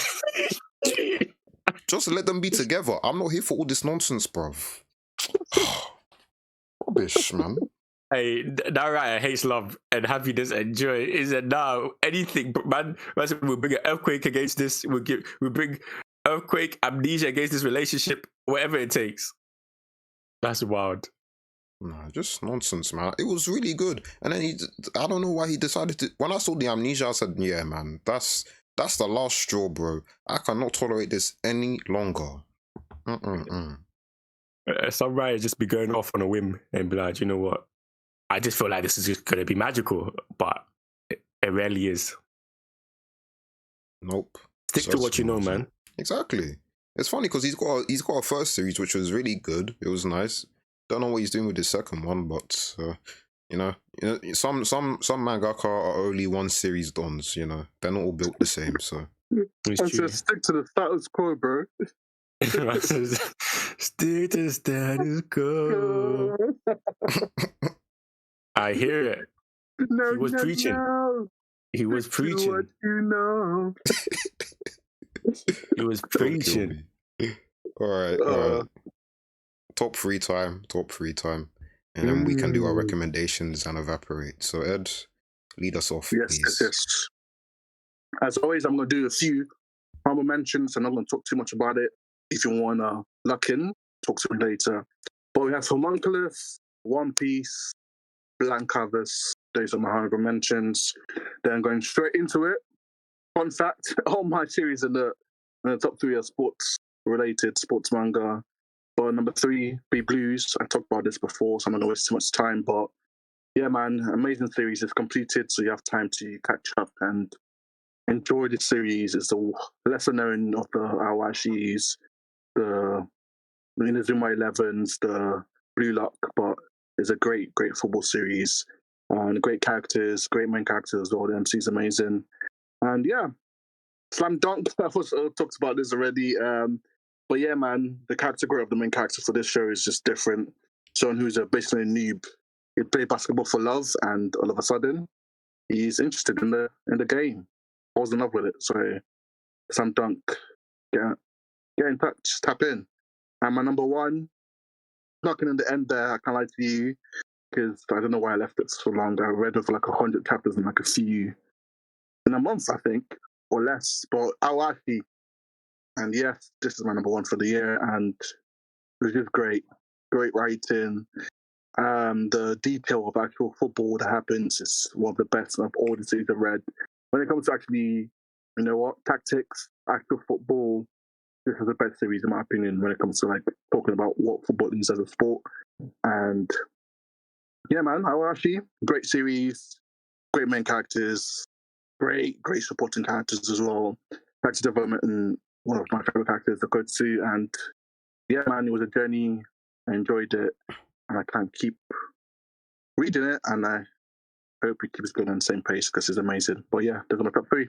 Just let them be together. I'm not here for all this nonsense, bruv. Rubbish, man. Hey, that writer hates love and happiness and joy. Is that now anything, man? We'll bring an earthquake against this. We'll bring earthquake, amnesia against this relationship, whatever it takes. That's wild. Nah, just nonsense, man. It was really good. And then I don't know why he decided to. When I saw the amnesia, I said, yeah, man, that's the last straw, bro. I cannot tolerate this any longer. Some writers just be going off on a whim and be like, you know what? I just feel like this is just going to be magical, but it rarely is. Nope. Stick to what you know, Certainly man. wasn't. Exactly. It's funny because he's got a first series which was really good. It was nice. Don't know what he's doing with his second one, but you know, some mangaka are only one series dons. You know, they're not all built the same. So It's And true. to stick to the status quo, bro. Stick to status quo. I hear it. No, He was preaching. no. He was Stick to what preaching. you know. He was don't kill preaching. me. All right. Top three time, and then we can do our recommendations and evaporate. So Ed, lead us off, please. Yes. As always, I'm going to do a few honorable mentions. I'm not going to talk too much about it. If you want to lock in, talk to me later. But we have Homunculus, One Piece, Blank Canvas. Those are my honorable mentions. Then going straight into it. Fun fact, all my series in the top three are sports-related, sports manga. But number three, Be Blues. I talked about this before, so I'm not going to waste too much time. But yeah, man, amazing series is completed, so you have time to catch up and enjoy the series. It's the lesser known of the Awashis, the Inazuma 11s, the Blue Lock, but it's a great football series. And great characters, great main characters. All the MC's amazing. And yeah, Slam Dunk. I've also talked about this already. But yeah, man, the character growth of the main character for this show is just different. Someone who's basically a noob. He played basketball for love, and all of a sudden, he's interested in the game. Falls in love with it. So, Slam Dunk, get in touch, tap in. And my number one, knocking in the end there, I can't lie to you, because I don't know why I left it so long. I read it for like 100 chapters in like in a month, I think, or less. But Awashi, and yes, this is my number one for the year, and it was just great writing. The detail of actual football that happens is one of the best of all the series I've read. When it comes to actually, you know what, tactics, actual football, this is the best series in my opinion when it comes to like talking about what football is as a sport. And yeah, man, Awashi, great series, great main characters, great supporting characters as well. Character development and one of my favorite characters, the Kotsu, and yeah, man, it was a journey. I enjoyed it, and I can't keep reading it, and I hope it keeps going on the same pace because it's amazing. But yeah, those are my top three.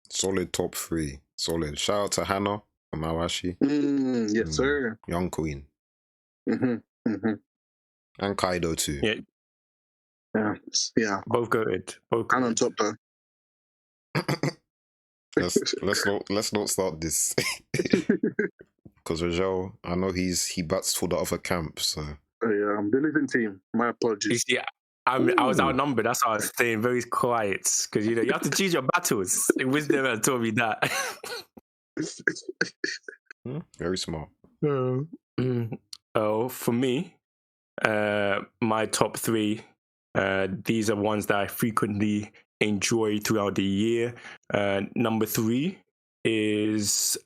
Solid top three. Solid. Shout out to Hannah from Awashi. Yes, sir. Young Queen. Mm-hmm. And Kaido too. Yeah. Both goated. And on top though. let's not start this. Because Raguel, I know he bats for the other camp, so Yeah, I'm the losing team. My apologies. You see, I was outnumbered. That's why I was staying very quiet. Because you have to choose your battles. Wisdom had told me that. Very smart. Oh, for me, my top three, these are ones that I frequently enjoy throughout the year. Number three is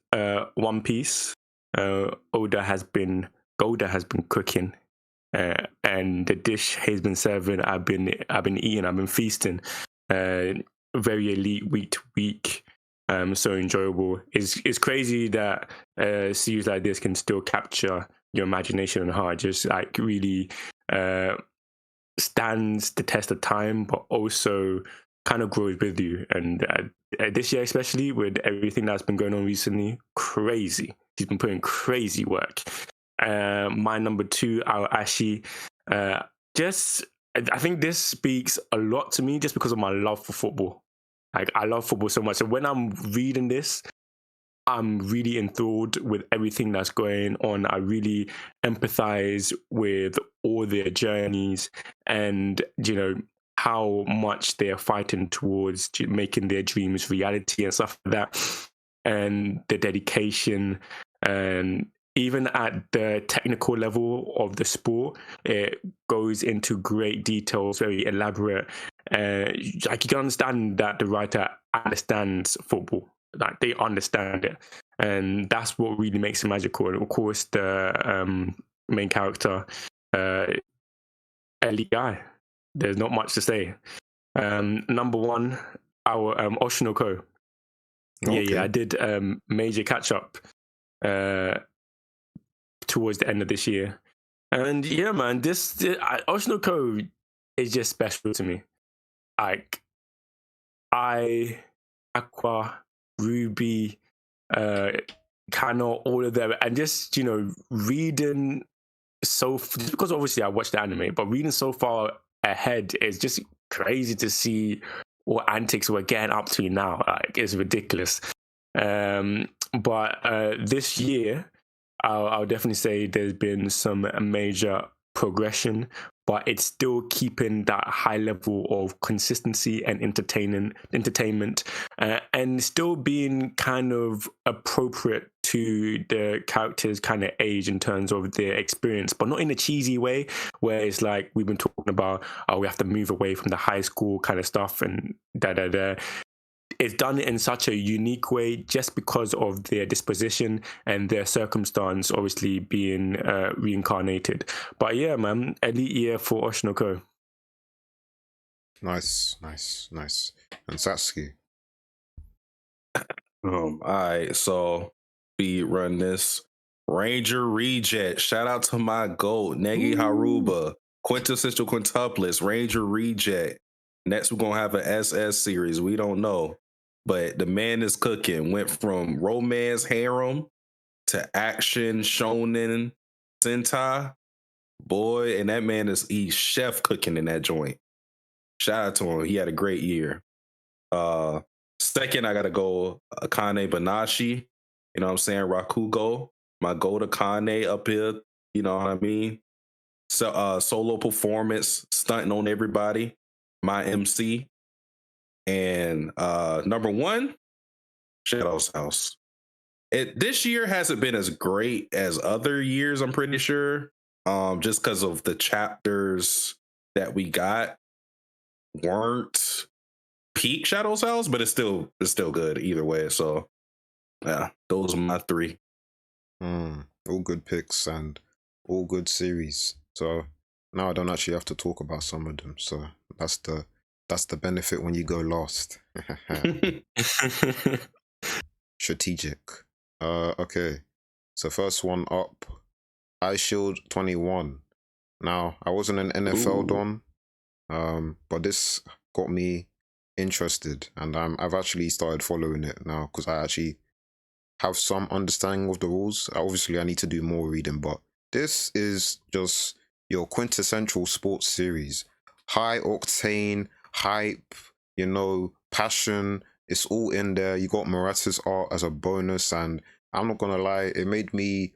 One Piece. Golda has been cooking, and the dish has been serving. I've been eating. I've been feasting. Very elite week to week. So enjoyable. It's crazy that series like this can still capture your imagination and heart. Just like really stands the test of time, but also kind of grows with you. And this year, especially with everything that's been going on recently, crazy. He's been putting crazy work. My number two, Awashi, I think this speaks a lot to me just because of my love for football. Like, I love football so much. So when I'm reading this, I'm really enthralled with everything that's going on. I really empathize with all their journeys and, how much they're fighting towards making their dreams reality and stuff like that. And the dedication, and even at the technical level of the sport, it goes into great details, very elaborate. Like, you can understand that the writer understands football. Like, they understand it, and that's what really makes it magical. And of course, the main character, Ellie Guy. There's not much to say. Number one, our Oshinoko. Yeah, I did major catch up towards the end of this year. And yeah, man, Oshinoko is just special to me. Like, Aqua, Ruby, Kano, all of them, and just reading just because obviously I watched the anime, but reading so far ahead is just crazy to see what antics we're getting up to now. Like, it's ridiculous. But this year, I'll definitely say there's been some major progression, but it's still keeping that high level of consistency and entertainment, and still being kind of appropriate to the characters' kind of age in terms of their experience, but not in a cheesy way where it's like we've been talking about, we have to move away from the high school kind of stuff and da. It's done in such a unique way just because of their disposition and their circumstance obviously being reincarnated. But yeah, man, elite year for Oshinoko. Nice. And Satsuki. All right, so we run this Ranger Reject. Shout out to my GOAT, Negi Haruba, quintessential quintuplets, Ranger Reject. Next, we're gonna have an SS series. We don't know, but the man is cooking. Went from romance harem to action shonen sentai. Boy, and that man he's chef cooking in that joint. Shout out to him. He had a great year. Second, I gotta go Akane Banashi. You know what I'm saying? Rakugo. My go to Kane up here. You know what I mean? So solo performance, stunting on everybody. My MC. And number one, Shadow's House. This year hasn't been as great as other years, I'm pretty sure. Just because of the chapters that we got weren't peak Shadow's House, but it's still good either way. So yeah, those are my three. All good picks and all good series. So now I don't actually have to talk about some of them. So that's the benefit when you go last. Strategic. Okay. So first one up, iShield 21. Now I wasn't an NFL don, but this got me interested, and I've actually started following it now because I actually have some understanding of the rules. Obviously, I need to do more reading, but this is just your quintessential sports series. High octane, hype, passion. It's all in there. You got Morata's art as a bonus, and I'm not gonna lie, it made me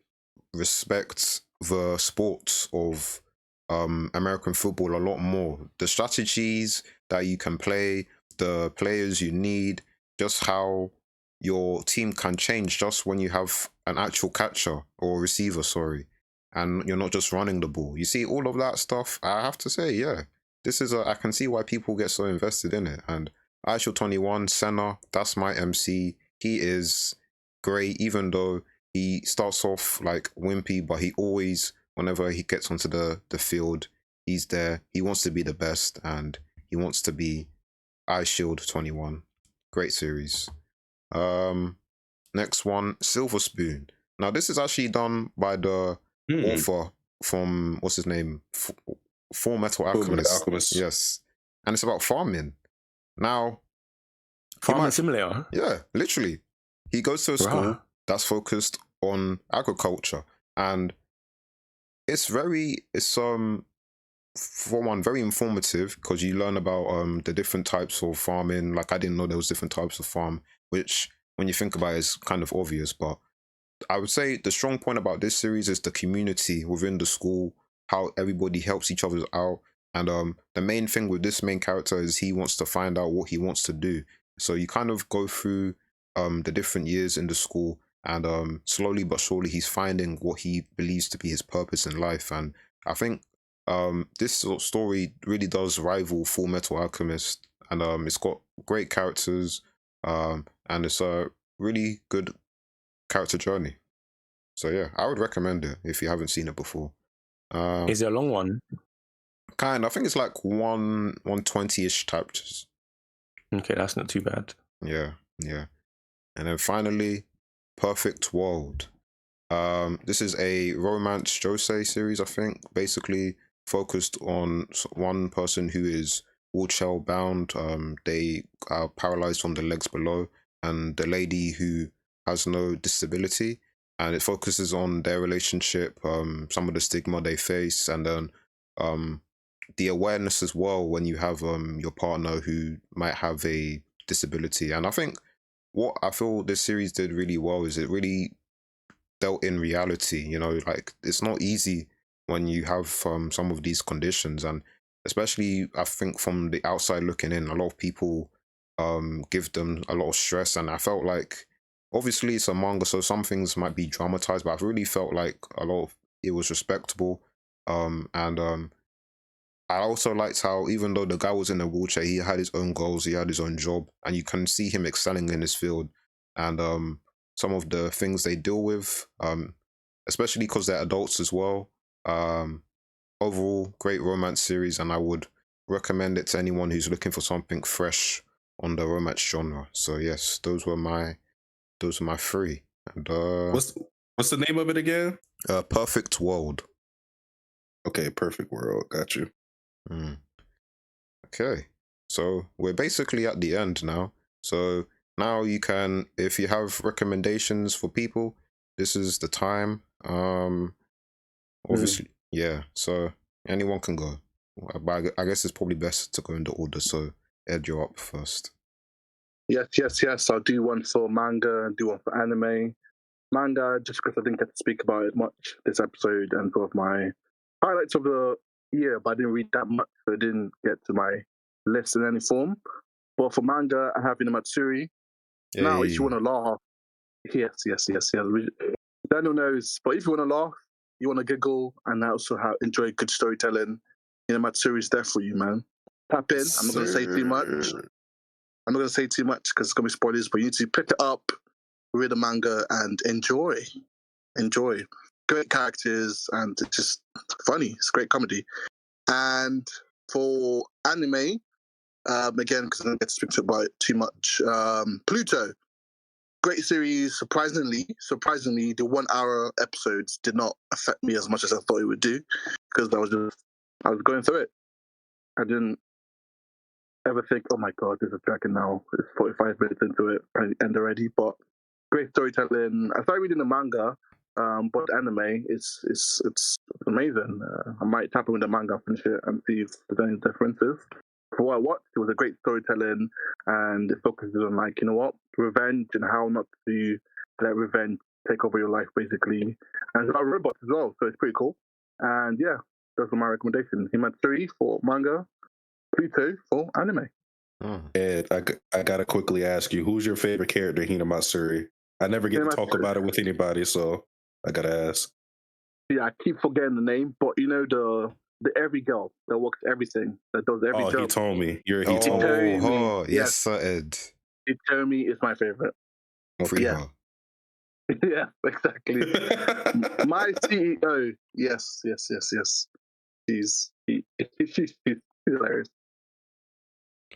respect the sports of American football a lot more. The strategies that you can play, the players you need, just how your team can change just when you have an actual catcher or receiver, sorry, and you're not just running the ball. You see, all of that stuff, I have to say, yeah, I can see why people get so invested in it. And iShield 21, Senna, that's my MC. He is great, even though he starts off like wimpy, but he always, whenever he gets onto the field, he's there. He wants to be the best, and he wants to be iShield 21. Great series. Next one, Silver Spoon. Now this is actually done by the author from what's his name, Full Metal Alchemist. Yes, and it's about farming. Now, Farming Simulator. Yeah, literally, he goes to a school that's focused on agriculture, and it's for one, very informative because you learn about the different types of farming. Like, I didn't know there was different types of farm, which when you think about it is kind of obvious. But I would say the strong point about this series is the community within the school, how everybody helps each other out. And the main thing with this main character is he wants to find out what he wants to do. So you kind of go through the different years in the school, and slowly but surely he's finding what he believes to be his purpose in life. And I think this story really does rival Full Metal Alchemist, and it's got great characters, and it's a really good character journey. So yeah, I would recommend it if you haven't seen it before. Is it a long one? I think it's like 120-ish chapters. Okay, that's not too bad. Yeah. And then finally, Perfect World. This is a romance josei series, I think, basically focused on one person who is wheelchair bound. They are paralyzed from the legs below, and the lady who has no disability. And it focuses on their relationship, some of the stigma they face, and then um, the awareness as well when you have your partner who might have a disability. And I think what I feel this series did really well is it really dealt in reality. Like it's not easy when you have some of these conditions, and especially I think from the outside looking in, a lot of people give them a lot of stress. And I felt like, obviously it's a manga, so some things might be dramatized, but I really felt like a lot of it was respectable. And I also liked how, even though the guy was in a wheelchair, he had his own goals, he had his own job, and you can see him excelling in his field. And some of the things they deal with, especially because they're adults as well. Um, Overall, great romance series, and I would recommend it to anyone who's looking for something fresh on the romance genre. So yes, those were my three. And What's the name of it again? Perfect World. Okay, Perfect World. Got you. Mm. Okay, so we're basically at the end now. So now you can, if you have recommendations for people, this is the time. Obviously, yeah. So anyone can go, but I guess it's probably best to go in the order. So Ed, you're up first. Yes. I'll do one for manga and do one for anime. Manga, just because I didn't get to speak about it much this episode, and sort of my highlights of the year, but I didn't read that much, so it didn't get to my list in any form. But for manga, I have Matsuri. Now, if you want to laugh, yes. Daniel knows, but if you want to laugh, you want to giggle, and also enjoy good storytelling, Matsuri is there for you, man. Tap in. I'm not going to say too much. I'm not going to say too much because it's going to be spoilers, but you need to pick it up, read the manga, and enjoy. Great characters, and it's just funny. It's great comedy. And for anime, again, because I don't get to speak about it too much, Pluto. Great series. Surprisingly, the 1 hour episodes did not affect me as much as I thought it would do, because I was going through it. I didn't ever think, oh my god, there's a dragon now. It's 45 minutes into it and already. But great storytelling. I started reading the manga, but the anime it's amazing. I might tap in with the manga, finish it, and see if there's any differences. For what I watched, it was a great storytelling, and it focuses on, like, revenge and how not to let revenge take over your life, basically. And it's about robots as well, so it's pretty cool. And yeah, those are my recommendations. Himatsuri for manga, Pluto for anime. Ed, I gotta quickly ask you, who's your favorite character in Hinamatsuri? I never get to talk about it with anybody, so I gotta ask. Yeah, I keep forgetting the name, but the every girl that works everything, that does every job. He told me. Yes, sir, Ed. Hitomi is my favorite. Free her. Yeah, exactly. My CEO. Yes. She's hilarious.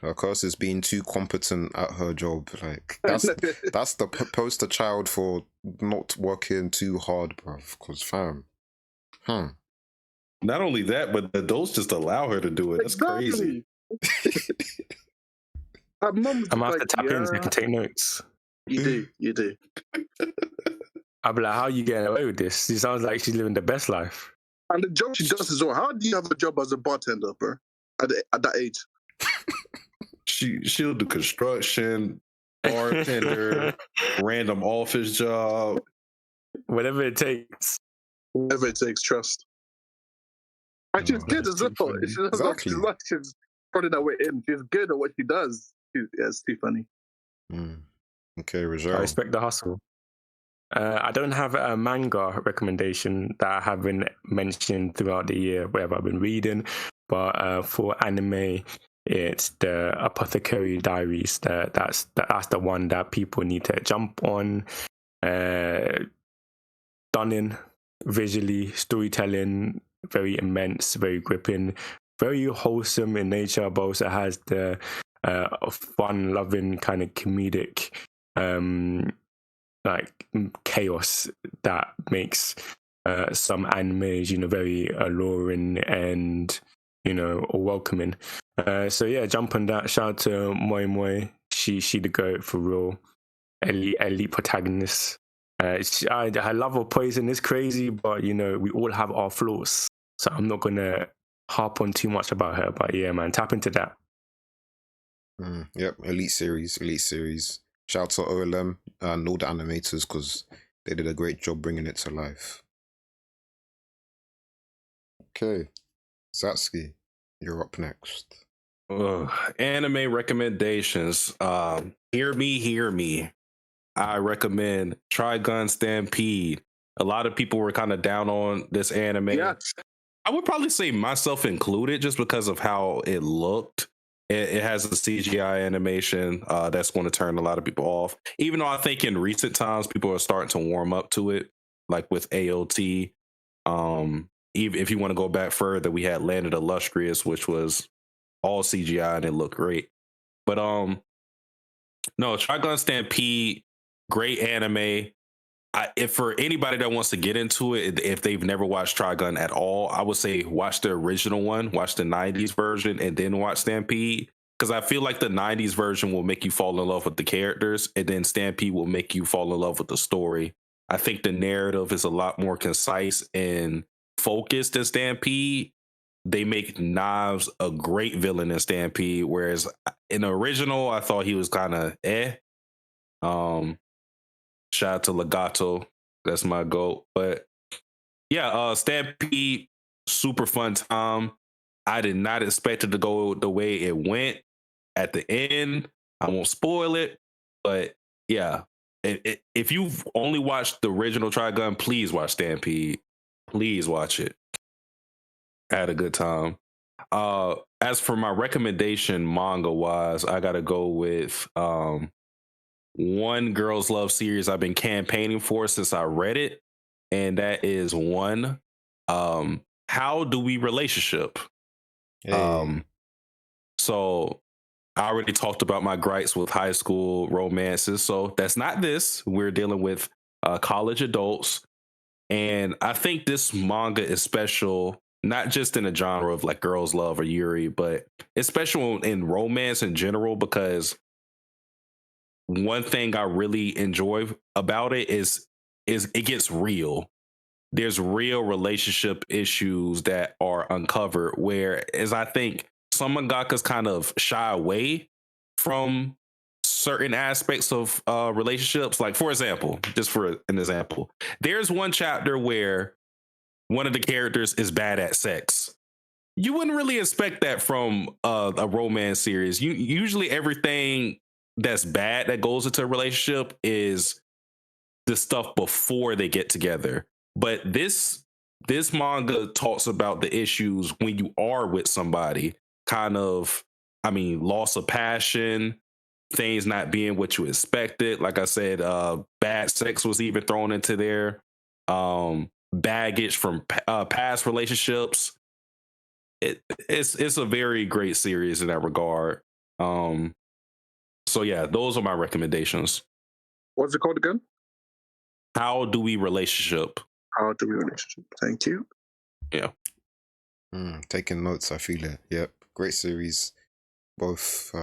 Of course, is being too competent at her job. Like that's the poster child for not working too hard, bruv. Because fam, Not only that, but the adults just allow her to do it. That's crazy. I'm gonna have to tap in so I can take notes. You do. I'll be like, how are you getting away with this? She sounds like she's living the best life. And the job she does as well. How do you have a job as a bartender, bro? At that age? She'll do construction, bartender, random office job. Whatever it takes. Whatever it takes, trust. And she's good as well. Exactly. She's running her way in. She's good at what she does. It's too funny. Okay, Raguel. I respect the hustle. I don't have a manga recommendation that I haven't mentioned throughout the year, wherever I've been reading. But for anime, it's the Apothecary Diaries. That's the one that people need to jump on. Done in visually, storytelling, very immense, very gripping, very wholesome in nature, but also has the fun, loving kind of comedic like chaos that makes some animes, very alluring and welcoming. So yeah, jump on that. Shout out to Moi Moi. She the goat for real. Elite protagonist. Her love of poison is crazy, but we all have our flaws. So I'm not gonna harp on too much about her. But yeah, man, tap into that. Yep, elite series. Shout out to OLM and all the animators because they did a great job bringing it to life. Okay, Satsuki, you're up next. Anime recommendations. Hear me. I recommend Trigun Stampede. A lot of people were kind of down on this anime. Yes. I would probably say myself included, just because of how it looked. It has a CGI animation that's going to turn a lot of people off. Even though I think in recent times people are starting to warm up to it, like with AOT. Even if you want to go back further, we had Landed Illustrious, which was all CGI and it looked great. But no, Trigun Stampede, great anime. If for anybody that wants to get into it, if they've never watched Trigun at all, I would say watch the original one, watch the 90s version, and then watch Stampede. Because I feel like the 90s version will make you fall in love with the characters, and then Stampede will make you fall in love with the story. I think the narrative is a lot more concise and focused than Stampede. They make Knives a great villain in Stampede, whereas in the original, I thought he was kind of Shout out to Legato. That's my goat. But yeah, Stampede, super fun time. I did not expect it to go the way it went at the end. I won't spoil it, but yeah. If you've only watched the original Trigun, please watch Stampede. Please watch it. I had a good time. As for my recommendation manga wise, I gotta go with one girls love series I've been campaigning for since I read it, and that is one How Do We Relationship. Hey. So I already talked about my gripes with high school romances, so that's not this. We're dealing with college adults, and I think this manga is special not just in a genre of like girls love or Yuri, but it's special in romance in general because one thing I really enjoy about it is it gets real. There's real relationship issues that are uncovered, whereas I think some mangakas kind of shy away from certain aspects of relationships. Like, for example, just for an example, there's one chapter where one of the characters is bad at sex. You wouldn't really expect that from a romance series. Usually everything that's bad that goes into a relationship is the stuff before they get together. But this manga talks about the issues when you are with somebody, kind of, I mean, loss of passion, things not being what you expected. Like I said, bad sex was even thrown into there. Baggage from past relationships. It's a very great series in that regard. So yeah, those are my recommendations. What's it called again? How Do We Relationship? How Do We Relationship? Thank you. Yeah. Taking notes, I feel it. Yep, great series. Both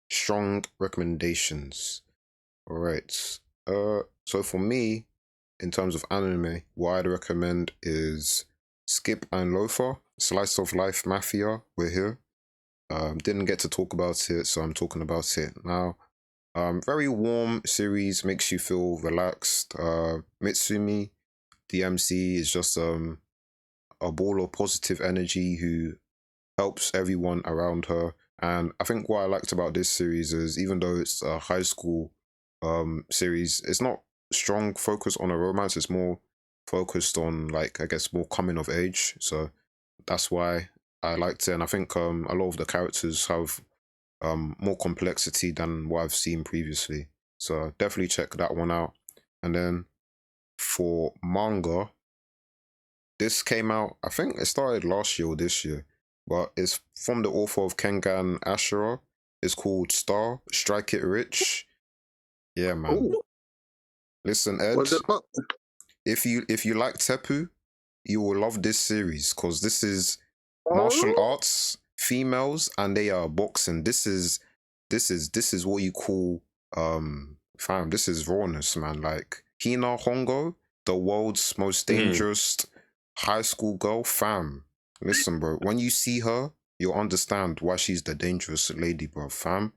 strong recommendations. All right. So for me, in terms of anime, what I'd recommend is Skip and Loafer, Slice of Life Mafia. We're here. Didn't get to talk about it, so I'm talking about it now. Very warm series, makes you feel relaxed. Mitsumi, the MC, is just a ball of positive energy who helps everyone around her. And I think what I liked about this series is even though it's a high school series, it's not strong focus on a romance. It's more focused on, like, I guess, more coming of age. So that's why I liked it. And I think a lot of the characters have more complexity than what I've seen previously. So definitely check that one out. And then for manga, this came out, I think it started last year or this year, but it's from the author of Kengan Ashura. It's called Star, Strike It Rich. Yeah, man. Ooh, Listen, what's Ed, it about? if you like Tepu, you will love this series because this is martial Oh, arts, females, and they are boxing. This is what you call fam. This is rawness, man. Like Hina Hongo, the world's most dangerous high school girl, fam. Listen, bro. When you see her, you'll understand why she's the dangerous lady, bro, fam.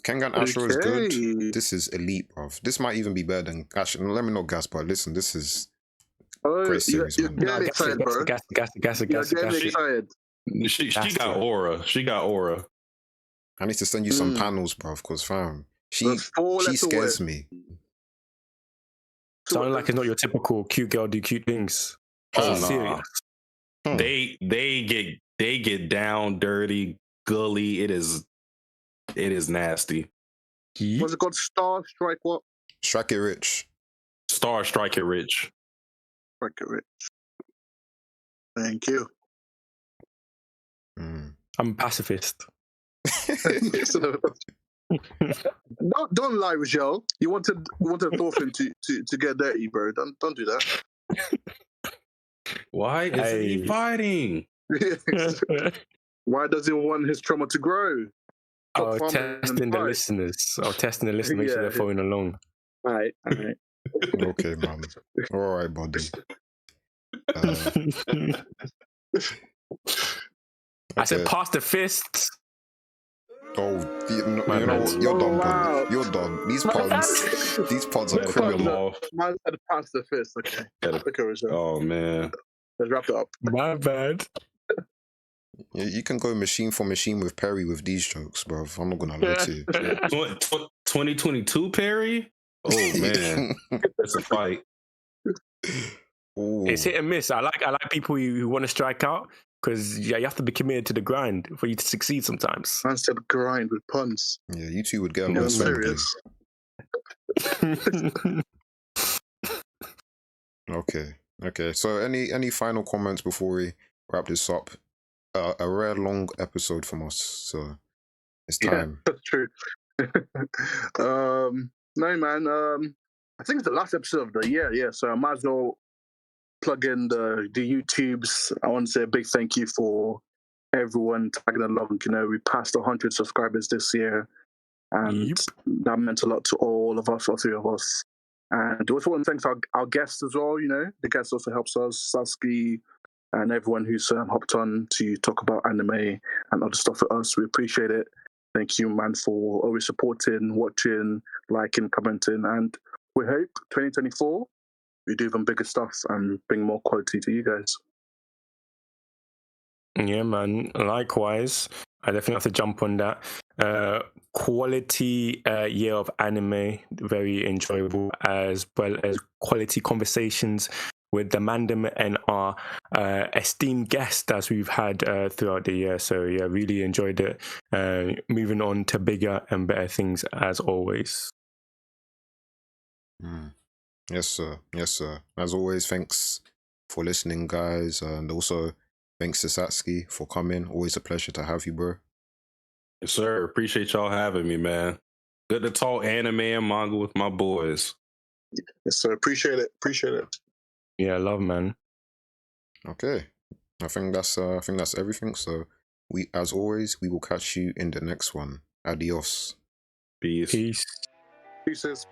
Kengan Ashura is good. okay. This is elite, bro. This might even be better than Ashura. Let me not gas, but listen, this is Oh, great series, you're man. getting No, excited, bro. gas You're getting She- excited. She That's got it. aura. She got aura. I need to send you some Mm. panels, bro, because fam, That's 4 she letter scares word. me. Sounding like it's not your typical cute girl do cute things. Oh She's nah. serious. Hmm. They get down, dirty, gully. It is nasty. What's it called? Star Strike what? Strike it rich. Star Strike it rich. Strike it rich. Thank you. Mm. I'm a pacifist. Don't lie, Rochelle. You wanted Thorfinn to get dirty, bro. Don't do that. Why isn't he Hey. fighting? Why does he want his trauma to grow? I Stop was farming and testing the fight. listeners. I was testing the listeners, make sure Yeah. they're following along. All right. Okay, man. All right, buddy. I said, Okay. pass the fists. Oh, you know My what? bad. You're done, Wow. buddy. You're done. These My pods are Gotta cut him criminal. off. Man said pass the fist. Okay. Gotta- Okay, Rochelle. Oh man. Let's wrap it up. My bad. You can go machine for machine with Perry with these jokes, bro. I'm not gonna lie to you. 2022 Perry? Oh man. It's a fight. Ooh. It's hit and miss. I like people who want to strike out because you have to be committed to the grind for you to succeed sometimes. Man said grind with puns. Yeah, you two would get You're along swimmingly. serious. Okay. So, any final comments before we wrap this up? A rare long episode from us, so it's time. Yeah, that's true. No, man. I think it's the last episode of the year. Yeah, so I might as well plug in the YouTubes. I want to say a big thank you for everyone tagging along. You know, we passed 100 subscribers this year, and that meant a lot to all of us, all three of us. And also want to thank our guests as well. You know, the guests also helps us, Satsuki, and everyone who's hopped on to talk about anime and other stuff with us. We appreciate it. Thank you, man, for always supporting, watching, liking, commenting. And we hope 2024 we do even bigger stuff and bring more quality to you guys. Yeah, man. Likewise, I definitely have to jump on that. Quality year of anime, very enjoyable, as well as quality conversations with the Mandem and our esteemed guests as we've had throughout the year. So yeah, really enjoyed it. Moving on to bigger and better things as always. Yes, sir. As always, thanks for listening, guys, and also thanks to Satsuki for coming. Always a pleasure to have you, bro. Yes, sir. Appreciate y'all having me, man. Good to talk anime and manga with my boys. Yes, sir. Appreciate it. Yeah, love, man. Okay, I think that's everything. So as always, we will catch you in the next one. Adios. Peace. Pieces.